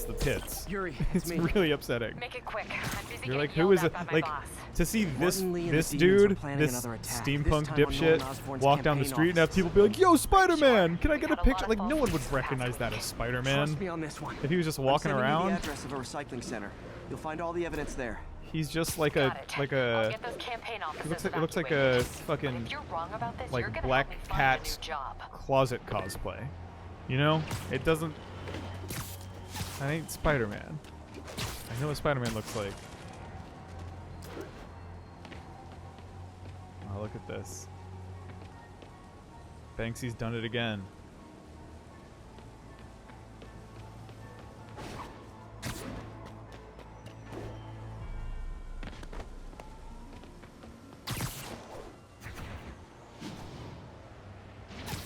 the pits. Yuri, it's me. really upsetting. Make it quick. I'm busy You're like, getting who is yelled it? at by my Like, boss. to see this Martin Lee and this the demons are dude, planning this another attack, steampunk this time on dipshit, Norman Osborn's walk down the campaign street and have offices. people be like, "Yo, Spider-Man! Can I get a got a picture?" lot Like, of no one would false recognize that as Spider-Man. Trust me on this one. If he was just I'm walking sending you around, the address of a recycling center. You'll find all the evidence there. he's just like Got a it. like I'll a. get those campaign offices It looks like a evacuated. fucking If you're wrong about this, like you're gonna Black help me find a new Cat job. closet cosplay. You know, it doesn't. I ain't Spider-Man. I know what Spider-Man looks like. Oh, look at this. Banksy's done it again.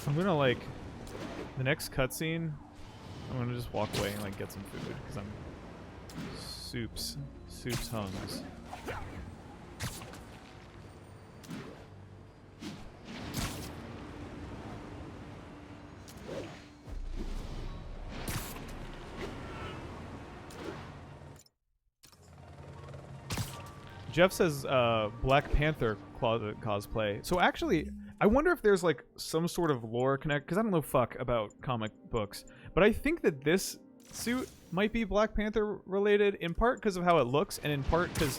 I'm gonna like the next cutscene. I'm gonna just walk away and like get some food because I'm soups hungs. Jeff says Black Panther closet cosplay. So actually, I wonder if there's like some sort of lore connect, because I don't know fuck about comic books, but I think that this suit might be Black Panther related, in part because of how it looks, and in part because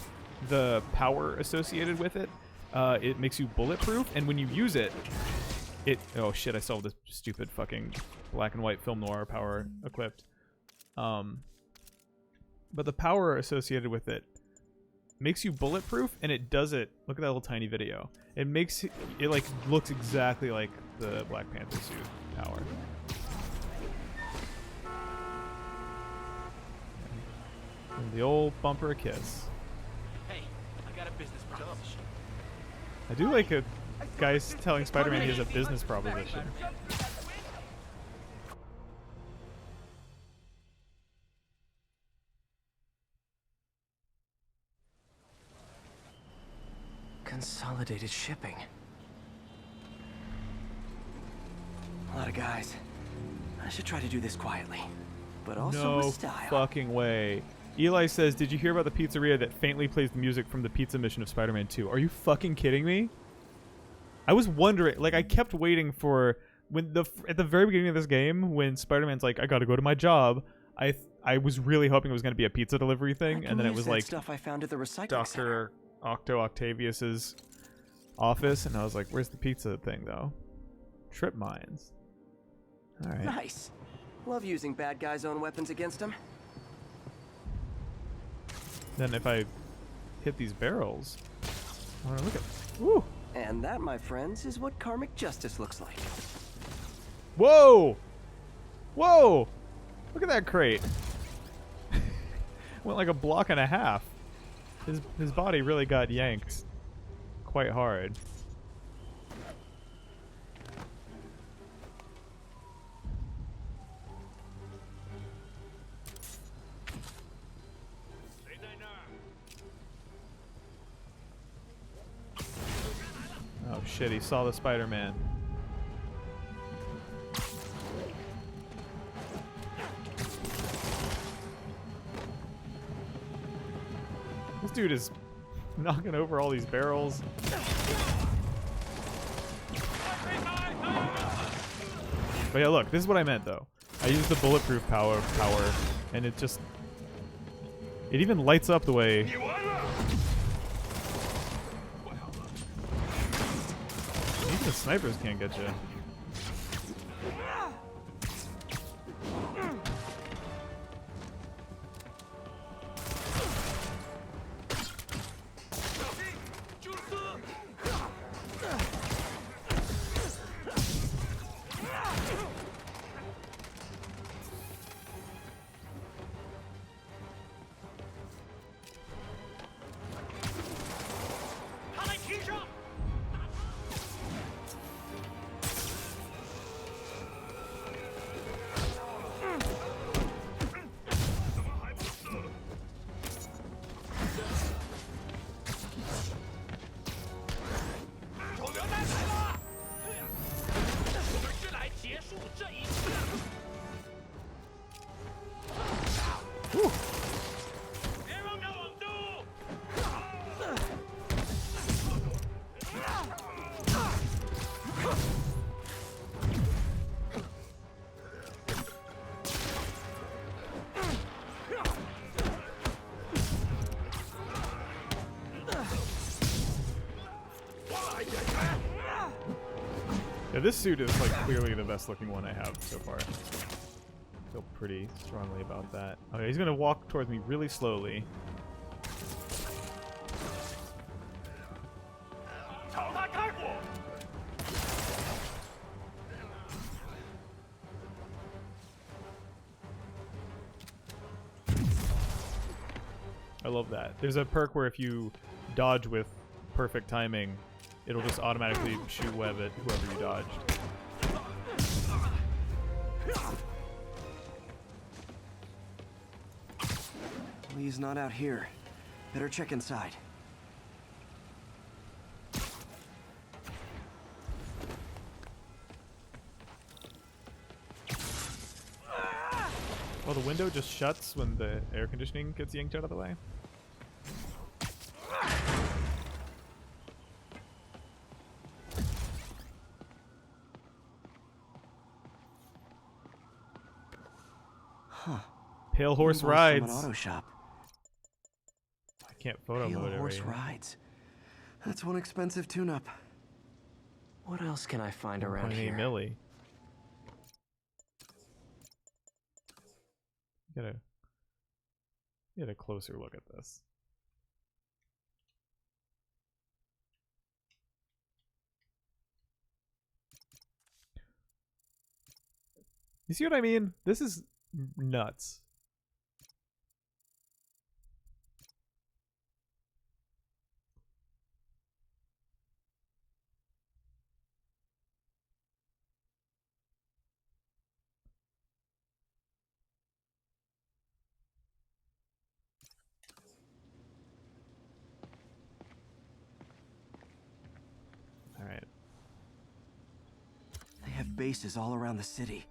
the power associated with it. It makes you bulletproof, and when you use it, oh shit, I still have this stupid fucking black and white film noir power equipped. But the power associated with it makes you bulletproof, and it does it. Look at that little tiny video. It makes it like looks exactly like the Black Panther suit power. And the old bumper kiss. Hey, I got a business proposition. I do like a guy telling Spider-Man he has a business proposition. Consolidated shipping. A lot of guys. I should try to do this quietly, but also No with style. fucking way. Eli says, "Did you hear about the pizzeria that faintly plays the music from the pizza mission of Spider-Man 2? Are you fucking kidding me? I was wondering, like, I kept waiting for when at the very beginning of this game, when Spider-Man's like, "I gotta go to my job," I was really hoping it was gonna be a pizza delivery thing, and then it was like stuff I found at the recycling Dr. center. Octo Octavius's office, and I was like, "Where's the pizza thing, though?" Trip mines. All right. Nice. Love using bad guys' own weapons against them. Then if I hit these barrels, I want to look at. Woo! And that, my friends, is what karmic justice looks like. Whoa! Whoa! Look at that crate. Went like a block and a half. His body really got yanked quite hard. Oh shit, he saw the Spider-Man. This dude is knocking over all these barrels. But yeah, look, this is what I meant though. I used the bulletproof power, and it just... It even lights up the way... Even the snipers can't get you. Yeah, this suit is like clearly the best looking one I have so far. I feel pretty strongly about that. Okay, he's gonna walk towards me really slowly. I love that. There's a perk where if you dodge with perfect timing, it'll just automatically shoot web at whoever you dodged. Lee's not out here. Better check inside. Oh, the window just shuts when the air conditioning gets yanked out of the way. Huh. Pale Horse Rides. From an auto shop. I can't photo mode it. Pale Horse Rides. That's one expensive tune-up. What else can I find around here? Millie. Get a closer look at this. You see what I mean? This is nuts. All right. They have bases all around the city.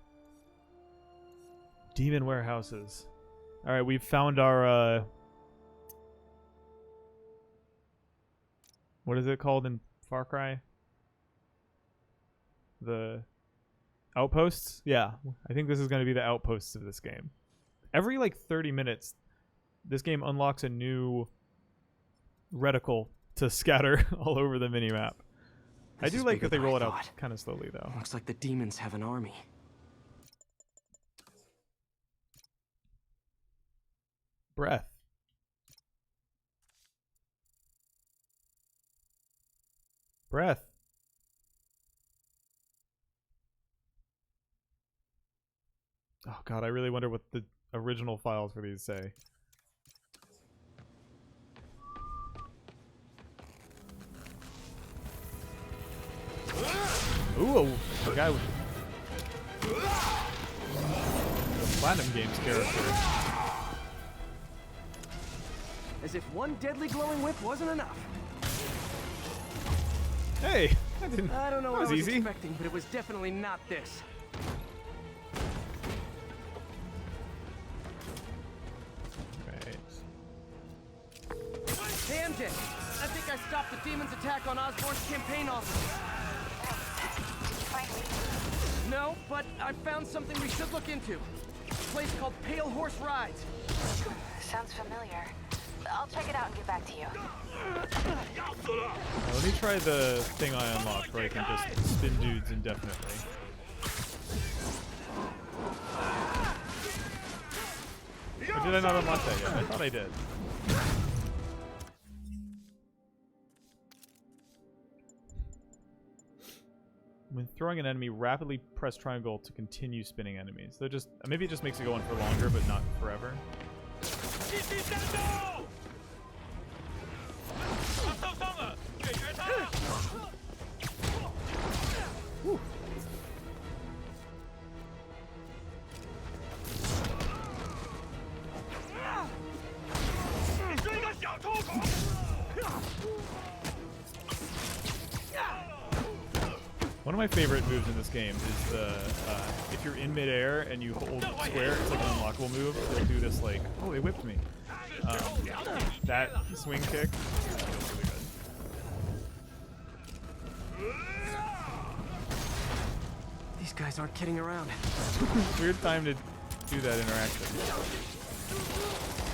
Demon warehouses. All right, we've found our what is it called in Far Cry? The outposts? Yeah, I think this is going to be the outposts of this game. Every like 30 minutes, this game unlocks a new reticle to scatter all over the minimap. I do like that they roll it out kind of slowly, though. Looks like the demons have an army. Breath. Breath. Oh god, I really wonder what the original files for these say. Ooh, a guy with the Platinum Games character. As if one deadly glowing whip wasn't enough. Hey, I don't know that what was I was easy. expecting, but it was definitely not this. Right. Hamden, a I stopped the demon's attack on Osborn's campaign office. Did you find me? No, but I found something we should look into. A place called Pale Horse Rides. Sounds familiar. I'll check it out and get back to you. Let me try the thing I unlocked where I can just spin dudes indefinitely. Or did I not unlock that yet? I thought I did. When throwing an enemy, rapidly press triangle to continue spinning enemies. So just maybe it just makes it go on for longer, but not forever. Whew. One of my favorite moves in this game is the if you're in midair and you hold square, it's like an unlockable move. They'll do this like, oh, they whipped me. That swing kick feels really good. These guys aren't kidding around. Weird time to do that interaction.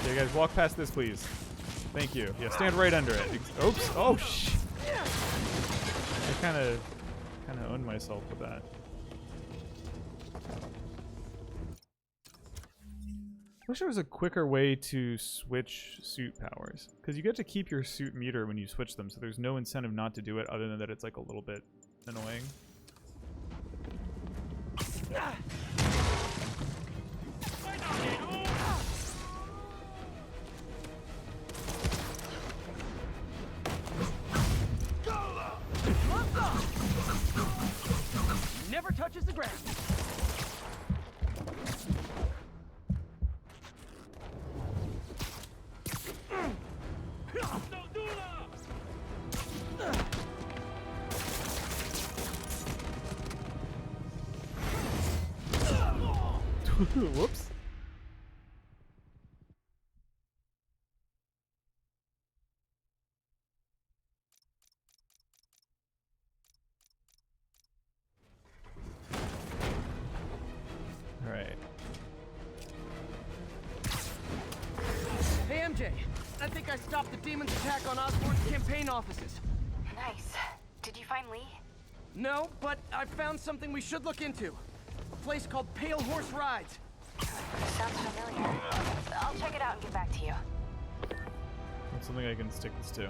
Okay, guys, walk past this, please. Thank you. Yeah, stand right under it. Oops. Oh, shh. I kind of owned myself with that. I wish there was a quicker way to switch suit powers, because you get to keep your suit meter when you switch them, so there's no incentive not to do it other than that it's like a little bit annoying. Never touches the ground. Whoops. All right. Hey, MJ. I think I stopped the demon's attack on Osborn's campaign offices. Nice. Did you find Lee? No, but I found something we should look into. A place called Pale Horse Rides. Sounds familiar. I'll check it out and get back to you. That's something I can stick this to.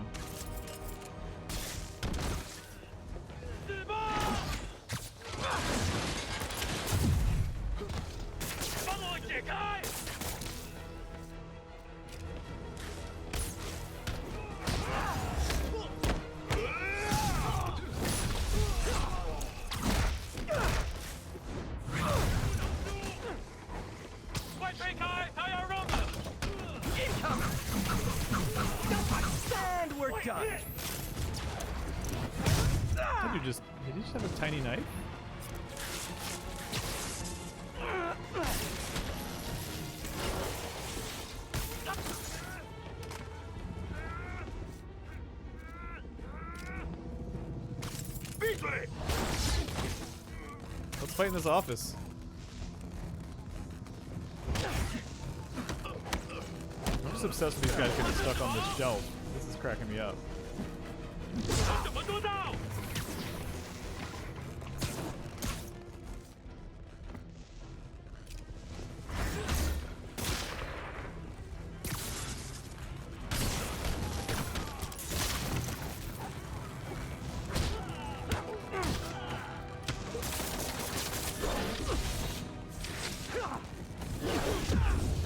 And we're done. Did you just have a tiny knife? Let's fight in this office. I'm just obsessed with these guys getting stuck on this shelf. This is cracking me up.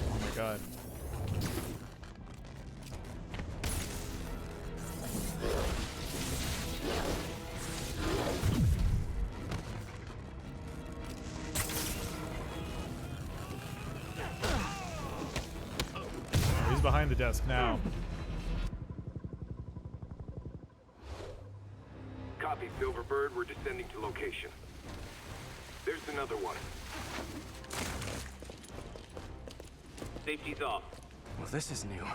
Oh my god. He's behind the desk now. Copy, Silverbird. We're descending to location. There's another one. Safety's off. Well, this is new.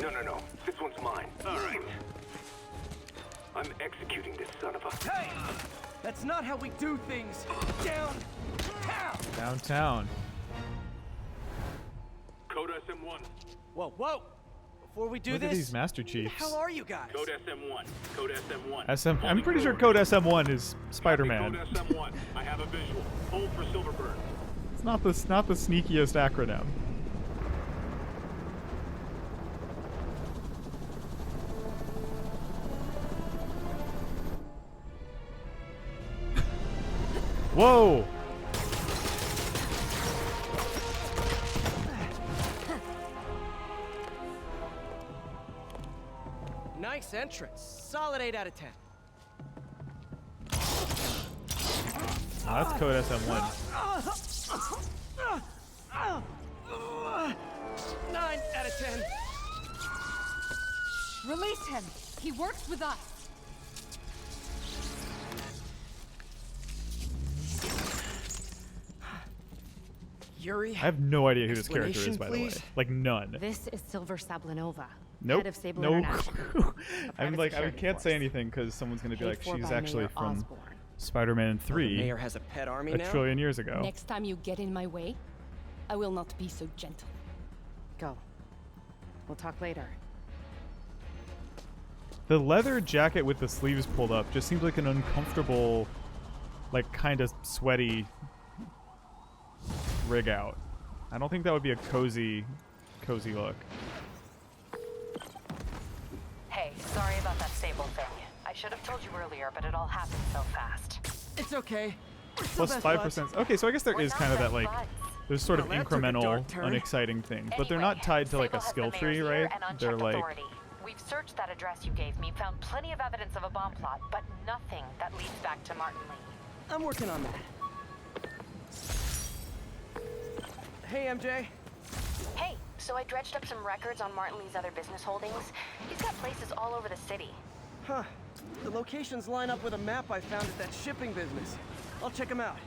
No. This one's mine. All right. I'm executing this son of a... Hey! That's not how we do things. Downtown! Downtown. Code SM1. Whoa! Before we do Look this... at these Master Chiefs. Who the hell are you guys? Code SM1. Code SM1. I'm pretty sure Code SM1 is Spider-Man. Code SM1. I have a visual. Hold for Silverburn. It's not the sneakiest acronym. Whoa! Nice entrance. Solid 8 out of 10. Oh, that's Code SM1. 9 out of 10. Release him. He works with us. Yuri. I have no idea who this character is, by the way. Please? Like, none. This is Silver Sablinova. Nope. Head of Sable No. International. I'm like, I security can't force. say anything because someone's gonna be Paid like, for she's by actually Mayor from Osborn. Spider-Man The 3 mayor has a pet army a now? trillion years ago. Next time you get in my way, I will not be so gentle. Go. We'll talk later. The leather jacket with the sleeves pulled up just seems like an uncomfortable, like kind of sweaty rig out. I don't think that would be a cozy look. Hey, sorry about that Sable thing. I should have told you earlier, but it all happened so fast. It's okay. We're still Plus best 5%. buds. Okay, so I guess there We're is not kind of that best like, buds. there's sort of Well, that took a incremental, dark turn. unexciting things, but they're not Anyway, tied to like Sable a has skill the tree, mayor's ear right? and They're unchecked like, authority. We've searched that address you gave me, found plenty of evidence of a bomb plot, but nothing that leads back to Martin Lee. I'm working on that. Hey, MJ. Hey, so I dredged up some records on Martin Lee's other business holdings. He's got places all over the city. Huh. The locations line up with a map I found at that shipping business. I'll check them out.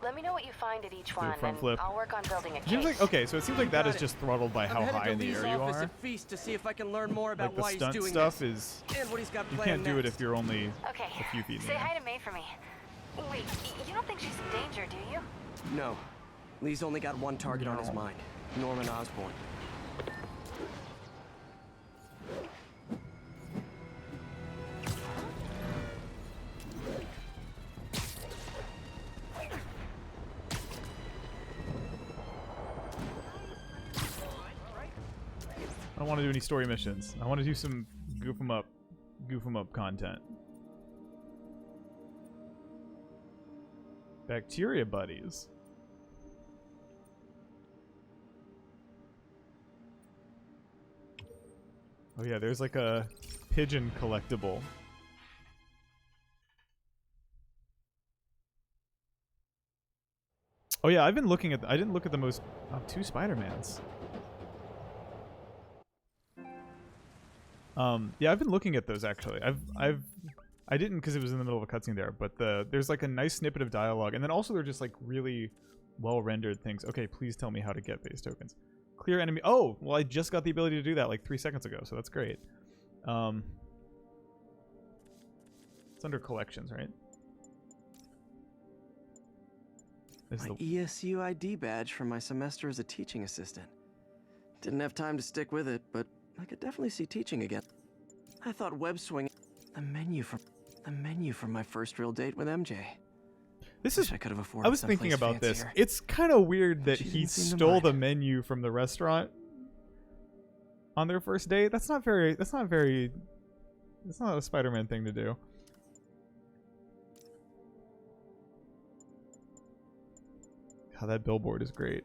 Let me know what you find at each one, front and flip. I'll work on building a it seems case. like, okay, so it seems like that Got is it. just throttled by how I'm headed high to in the Lee's air you office are. at Feast to see if I can learn more about Like the why he's stunt doing stuff this. is, And what he's got you planned can't do it next. if you're only Okay, a few feet in the say air. hi to May for me. Wait, you don't think she's in danger, do you? No. Lee's only got one target on his mind. Norman Osborn. I don't want to do any story missions. I want to do some goof 'em up content. Bacteria buddies. Oh yeah, there's like a pigeon collectible. Oh yeah, I've been looking at. I didn't look at the most. Oh, 2 Spider-Mans. Yeah, I've been looking at those actually. I didn't because it was in the middle of a cutscene there, but there's like a nice snippet of dialogue, and then also they're just like really well rendered things. Okay, please tell me how to get base tokens. Clear enemy. Oh, well, I just got the ability to do that like 3 seconds ago, so that's great. It's under collections, right? My ESU ID badge from my semester as a teaching assistant. Didn't have time to stick with it, but I could definitely see teaching again. I thought web swing. The menu from my first real date with MJ. This Wish is. I could have afforded I was thinking someplace about this. fancier. It's kind of weird that She he didn't seem to stole mind. the menu from the restaurant on their first date. That's not a Spider-Man thing to do. God, that billboard is great.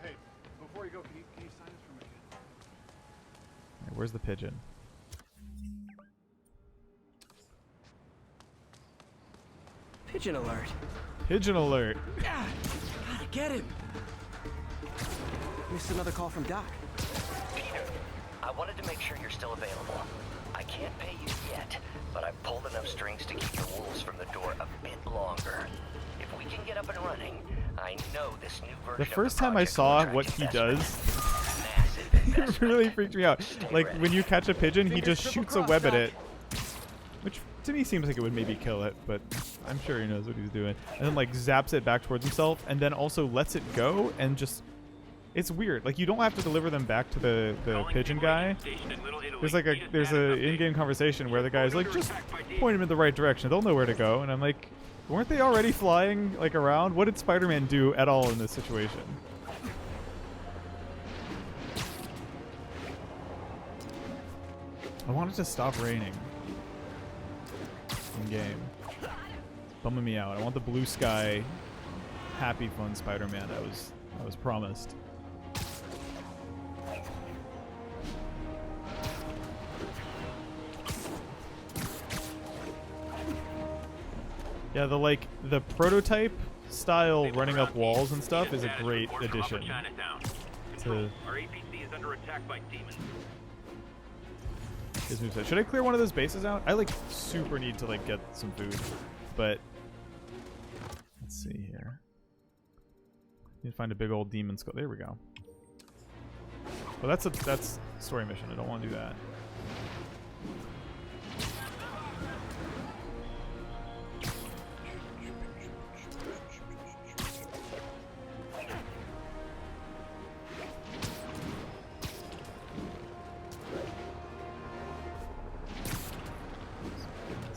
Hey, before you go, can you sign this for me? Hey, where's the pigeon? Pigeon alert. Pigeon alert. Ah, gotta get him. Missed another call from Doc. Peter, I wanted to make sure you're still available. I can't pay you yet, but I've pulled enough strings to keep the wolves from the door a bit longer. If If we can get up and running, I know this new version The first time I saw what he does, it really freaked me out. Like, when you catch a pigeon, he just shoots a web at it. Which, to me, seems like it would maybe kill it, but I'm sure he knows what he's doing. And then, like, zaps it back towards himself, and then also lets it go, and just... It's weird. Like, you don't have to deliver them back to the pigeon guy. There's a in-game conversation where the guy's like, just point him in the right direction. They'll know where to go. And I'm like, weren't they already flying, like, around? What did Spider-Man do at all in this situation? I want it to stop raining in-game. Bumming me out. I want the blue sky, happy, fun Spider-Man I was promised. Yeah, the prototype style running up walls and stuff is a great addition to his moveset. Should I clear one of those bases out? I like super need to like get some food, but let's see here. Need to find a big old demon skull. There we go. Well, that's story mission. I don't want to do that.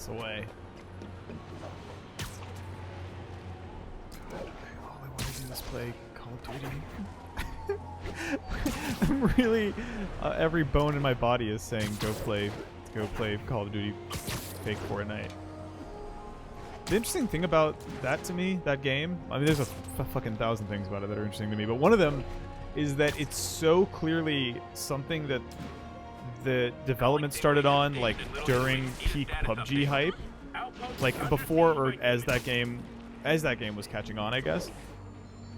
Away. God, all I want to do is play Call of Duty. I'm really every bone in my body is saying go play Call of Duty fake Fortnite. The interesting thing about that to me, that game, I mean there's a fucking thousand things about it that are interesting to me, but one of them is that it's so clearly something that the development started on like during peak PUBG hype, like before or as that game was catching on, I guess.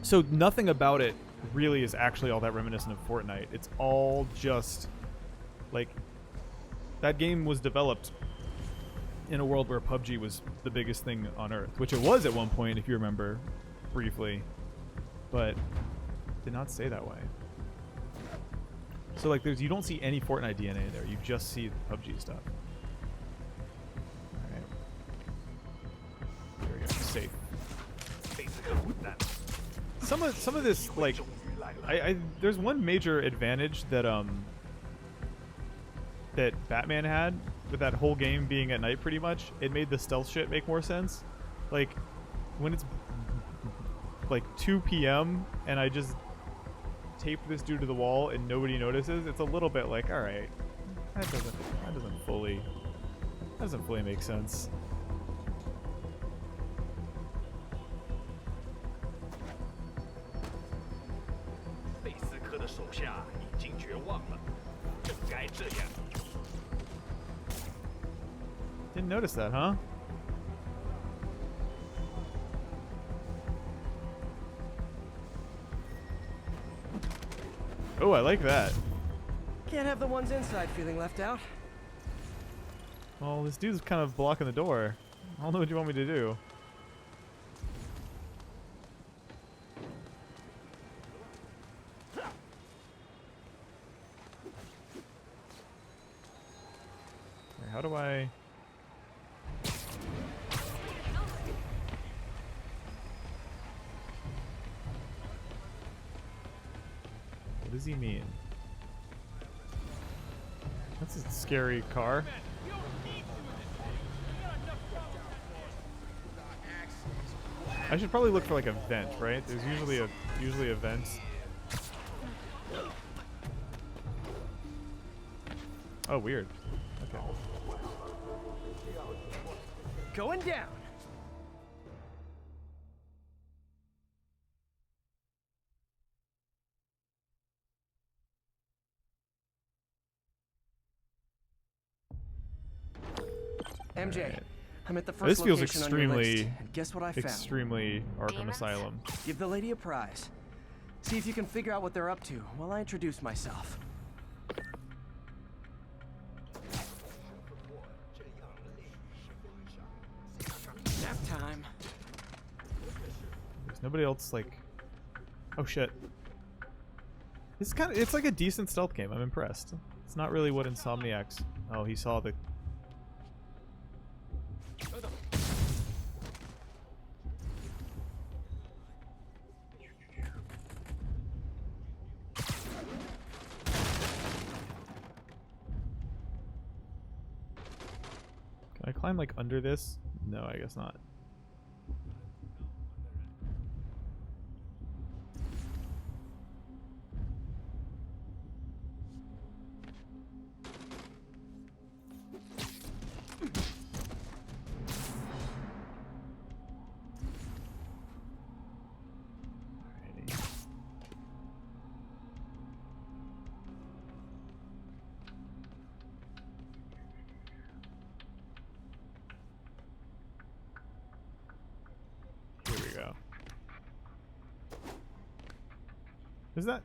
So nothing about it really is actually all that reminiscent of Fortnite. It's all just like that game was developed in a world where PUBG was the biggest thing on earth, which it was at one point if you remember briefly, but did not stay that way. So like you don't see any Fortnite DNA there. You just see the PUBG stuff. All right. There we go. Safe. Some of this like there's one major advantage that that Batman had with that whole game being at night pretty much. It made the stealth shit make more sense. Like when it's like 2 p.m. and I just tape this dude to the wall and nobody notices, it's a little bit like, all right, that doesn't fully make sense. Didn't notice that, huh? Oh, I like that. Can't have the ones inside feeling left out. Well, this dude's kind of blocking the door. I don't know what you want me to do. Okay, how do I... What does he mean? That's a scary car. I should probably look for like a vent, right? There's usually a vent. Oh, weird. Okay. Going down. MJ, I'm at the first This feels location on your list, extremely, and guess what I found? extremely Arkham Asylum. Give the lady a prize. See if you can figure out what they're up to while I introduce myself. Nap time. nobody else like. Oh shit. It's like a decent stealth game. I'm impressed. It's not really what Insomniac's. Oh, he saw the. Can I climb like under this? No, I guess not. Is that...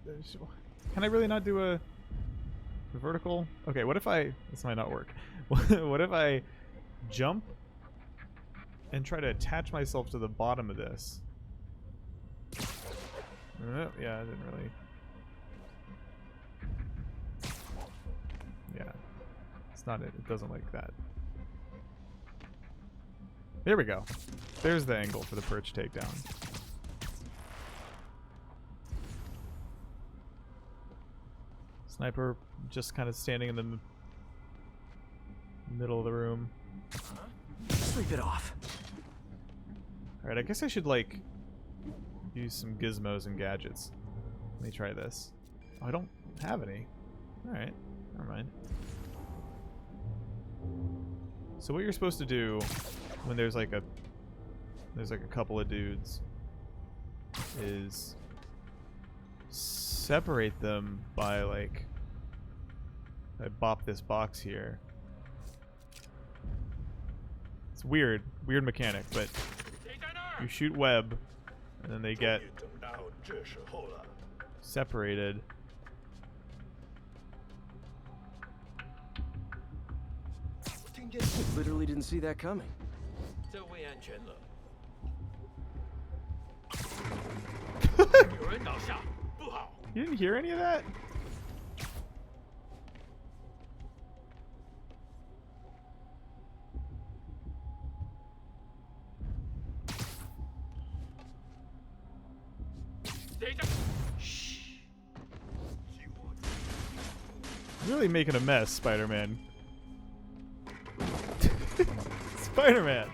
Can I really not do a vertical? Okay, what if I... This might not work. What if I jump and try to attach myself to the bottom of this? Yeah, I didn't really... Yeah. It's not... It doesn't like that. There we go. There's the angle for the perch takedown. Sniper just kind of standing in the middle of the room. Sleep it off. Alright, I guess I should, like, use some gizmos and gadgets. Let me try this. Oh, I don't have any. Alright, never mind. So what you're supposed to do when there's like a couple of dudes is separate them by like I bop this box here. It's weird mechanic, but you shoot web and then they get separated. Literally didn't see that coming. You didn't hear any of that? Really making a mess, Spider-Man. Spider-Man!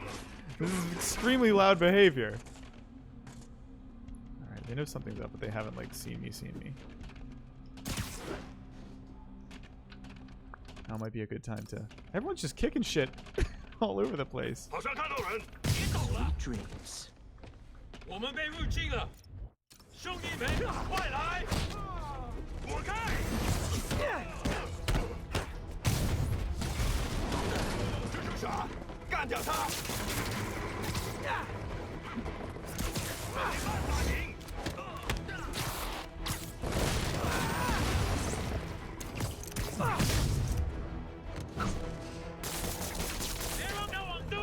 This is extremely loud behavior. Alright, they know something's up, but they haven't, like, seen me. Now might be a good time to... Everyone's just kicking shit all over the place. Sweet dreams. 我们被入侵了，兄弟们，快来！躲开！蜘蛛侠，干掉他！没办法赢。别让他往东！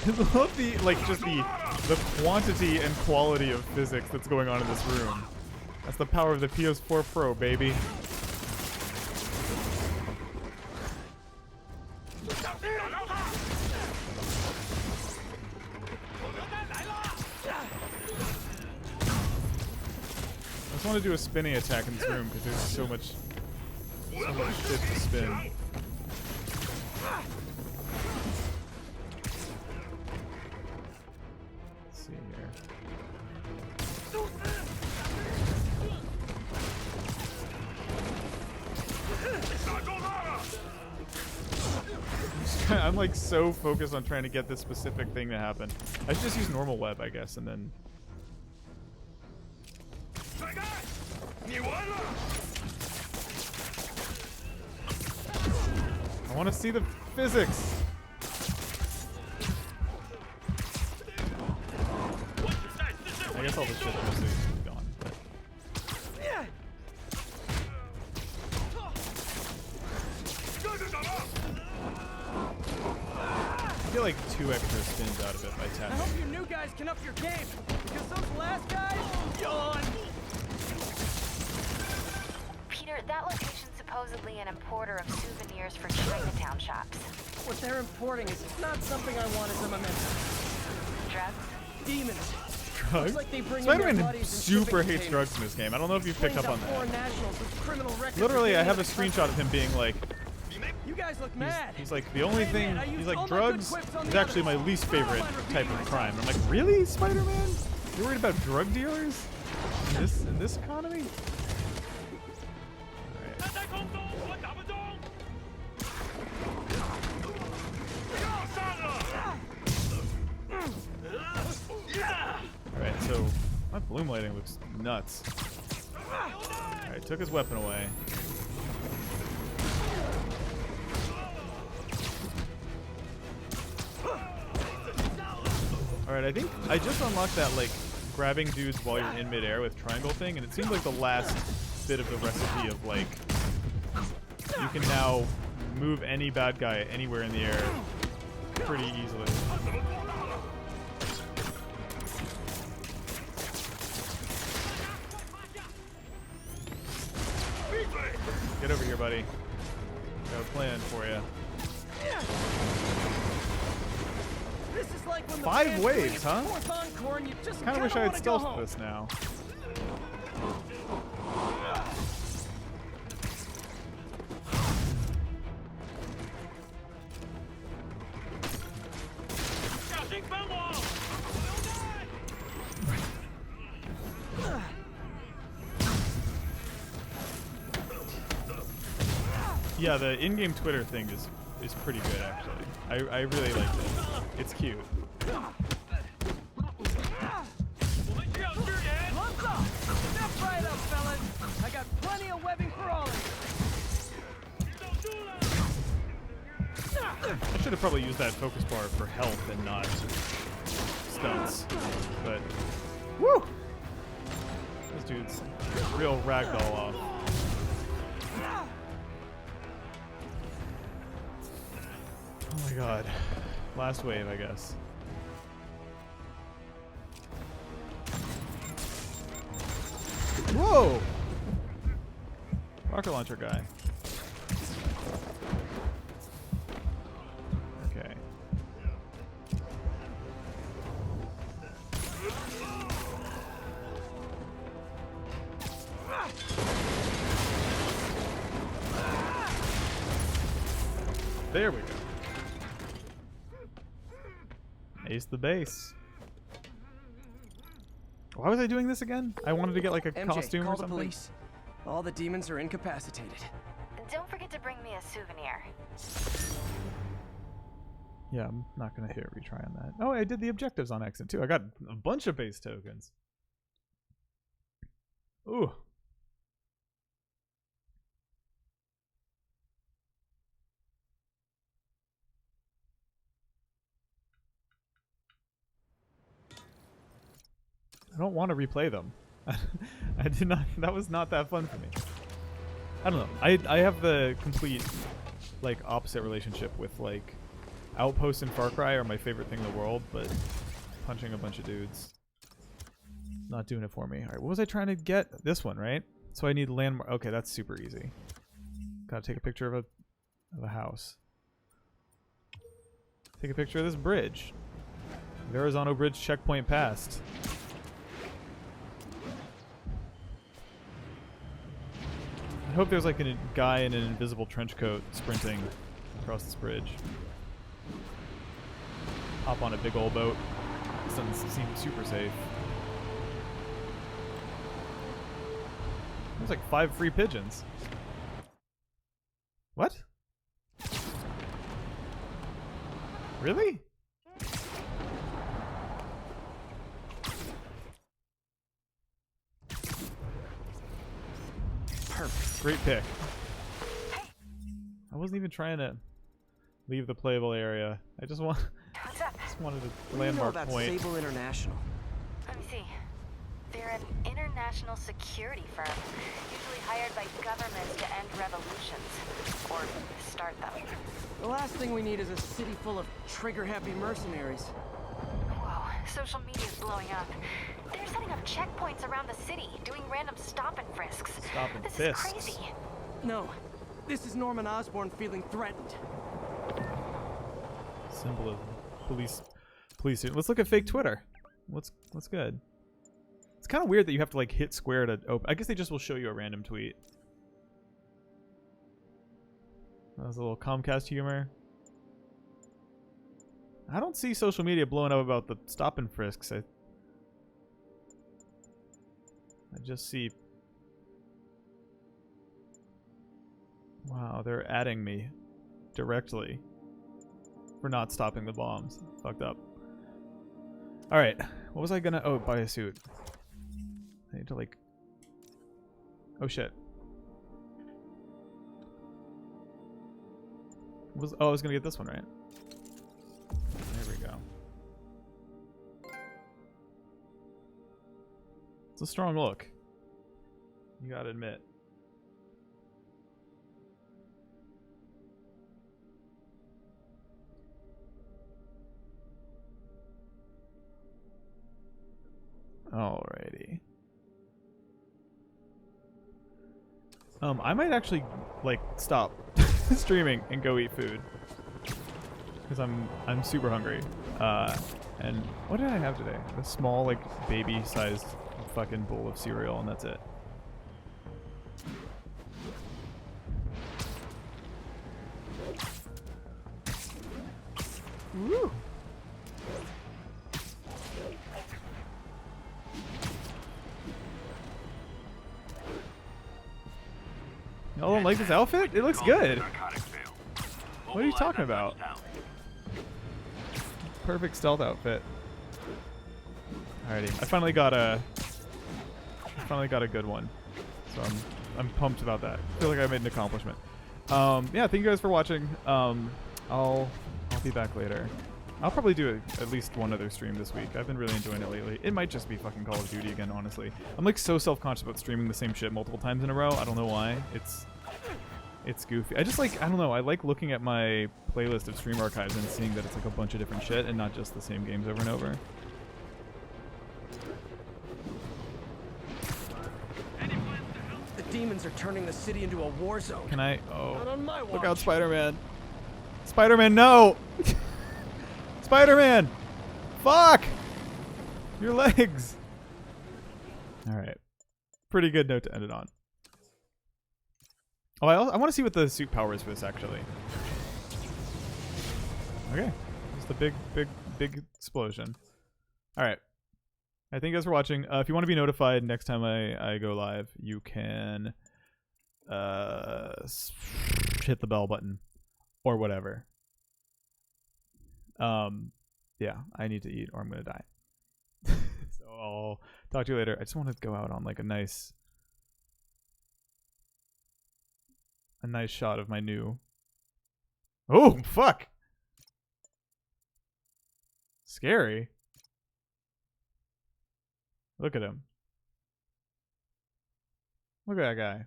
I love the, like, just the quantity and quality of physics that's going on in this room. That's the power of the PS4 Pro, baby. I just want to do a spinning attack in this room because there's so much shit to spin. I'm like so focused on trying to get this specific thing to happen. I should just use normal web, I guess, and then... I want to see the physics! I guess all this shit mostly is gone, but... I feel like 2 extra spins out of it by I tapping. hope you new guys can up your game, because those last guys, yawn. Peter, that location's supposedly an importer of souvenirs for Chinatown shops. What they're importing is not something I want as a memento. Drugs? Demons. Drugs? Like they bring in their Spider-Man buddies in super shipping hates drugs in this game. I don't know if you've picked up on Foreign that. nationals with criminal records. Literally, I have a screenshot of him being like, You guys look mad. he's like, the only thing, man, I he's used like, all my good drugs quips on is the actually my others. least I don't favorite mind repeating type of myself. crime. I'm like, really, Spider-Man? You're worried about drug dealers? In this economy? Alright, so my bloom lighting looks nuts. Alright, took his weapon away. Alright, I think I just unlocked that, like, grabbing dudes while you're in midair with triangle thing, and it seems like the last bit of the recipe of, like, you can now move any bad guy anywhere in the air pretty easily. Get over here, buddy. Got a plan for you. This is like when the 5 band's waves, doing its huh? fourth encore and you just Kind of wish I had wanna go stealth home. this now. Yeah, the in-game Twitter thing is pretty good, actually. I really like it. It's cute. Gloves up! Step right up, fellas! I got plenty of webbing for all of you! I should have probably used that focus bar for health and not stunts. But, woo! This dude's real ragdoll off. Oh my god. Last wave, I guess. Whoa! Rocket launcher guy. Okay. There we go. Ace the base. Why was I doing this again? I wanted to get like a MJ, costume call or something. the police. All the demons are incapacitated. Don't forget to bring me a souvenir. Yeah, I'm not gonna hit retry on that. Oh, I did the objectives on accident too. I got a bunch of base tokens. Ooh. I don't want to replay them. I did not. That was not that fun for me. I don't know. I have the complete, like, opposite relationship with, like, Outposts and Far Cry are my favorite thing in the world, but punching a bunch of dudes, not doing it for me. All right, what was I trying to get? This one, right? So I need landmark. Okay, that's super easy. Gotta take a picture of a house. Take a picture of this bridge. Verrazano Bridge checkpoint passed. I hope there's like a guy in an invisible trench coat sprinting across this bridge. Hop on a big old boat. This doesn't seem super safe. There's like 5 free pigeons. What? Really? Perfect. Great pick. I wasn't even trying to leave the playable area. I just wanted a landmark point. Sable International? Let me see. They're an international security firm, usually hired by governments to end revolutions. or start them. The last thing we need is a city full of trigger-happy mercenaries. Whoa, social media's blowing up. They're setting up checkpoints around the city, doing random stop and frisks. Stop and This fisks. is crazy. No, this is Norman Osborn feeling threatened. Symbolism. Police. Let's look at fake Twitter. What's good? It's kind of weird that you have to like hit square to open. I guess they just will show you a random tweet. That was a little Comcast humor. I don't see social media blowing up about the stop and frisks. I just see. Wow, they're adding me directly for not stopping the bombs. Fucked up. All right, what was I gonna? Oh, buy a suit. I need to like. Oh shit. I was gonna get this one right. There we go. It's a strong look. You gotta admit. Alrighty. I might actually like stop streaming and go eat food because I'm super hungry. And what did I have today? A small like baby-sized fucking bowl of cereal, and that's it. Woo! Y'all don't like this outfit? It looks good. What are you talking about? Perfect stealth outfit. Alrighty, I finally got a good one, so I'm pumped about that. I feel like I made an accomplishment. Yeah, thank you guys for watching. I'll be back later. I'll probably do at least one other stream this week. I've been really enjoying it lately. It might just be fucking Call of Duty again, honestly. I'm like so self-conscious about streaming the same shit multiple times in a row. I don't know why. It's goofy. I just like, I don't know, I like looking at my playlist of stream archives and seeing that it's like a bunch of different shit and not just the same games over and over. The demons are turning the city into a war zone. Can I? Not on my Look watch. out, Spider-Man. Spider-Man, no! Spider-Man! Fuck! Your legs! Alright. Pretty good note to end it on. Oh, I want to see what the suit power is for this, actually. Okay. Just a big explosion. Alright. Thank you guys for watching. If you want to be notified next time I go live, you can hit the bell button. Or whatever. Yeah, I need to eat or I'm gonna die. So I'll talk to you later. I just want to go out on like a nice shot of my new. Oh fuck! Scary. Look at him. Look at that guy.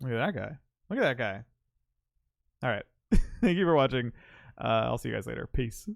Look at that guy. Look at that guy. All right. Thank you for watching. I'll see you guys later. Peace.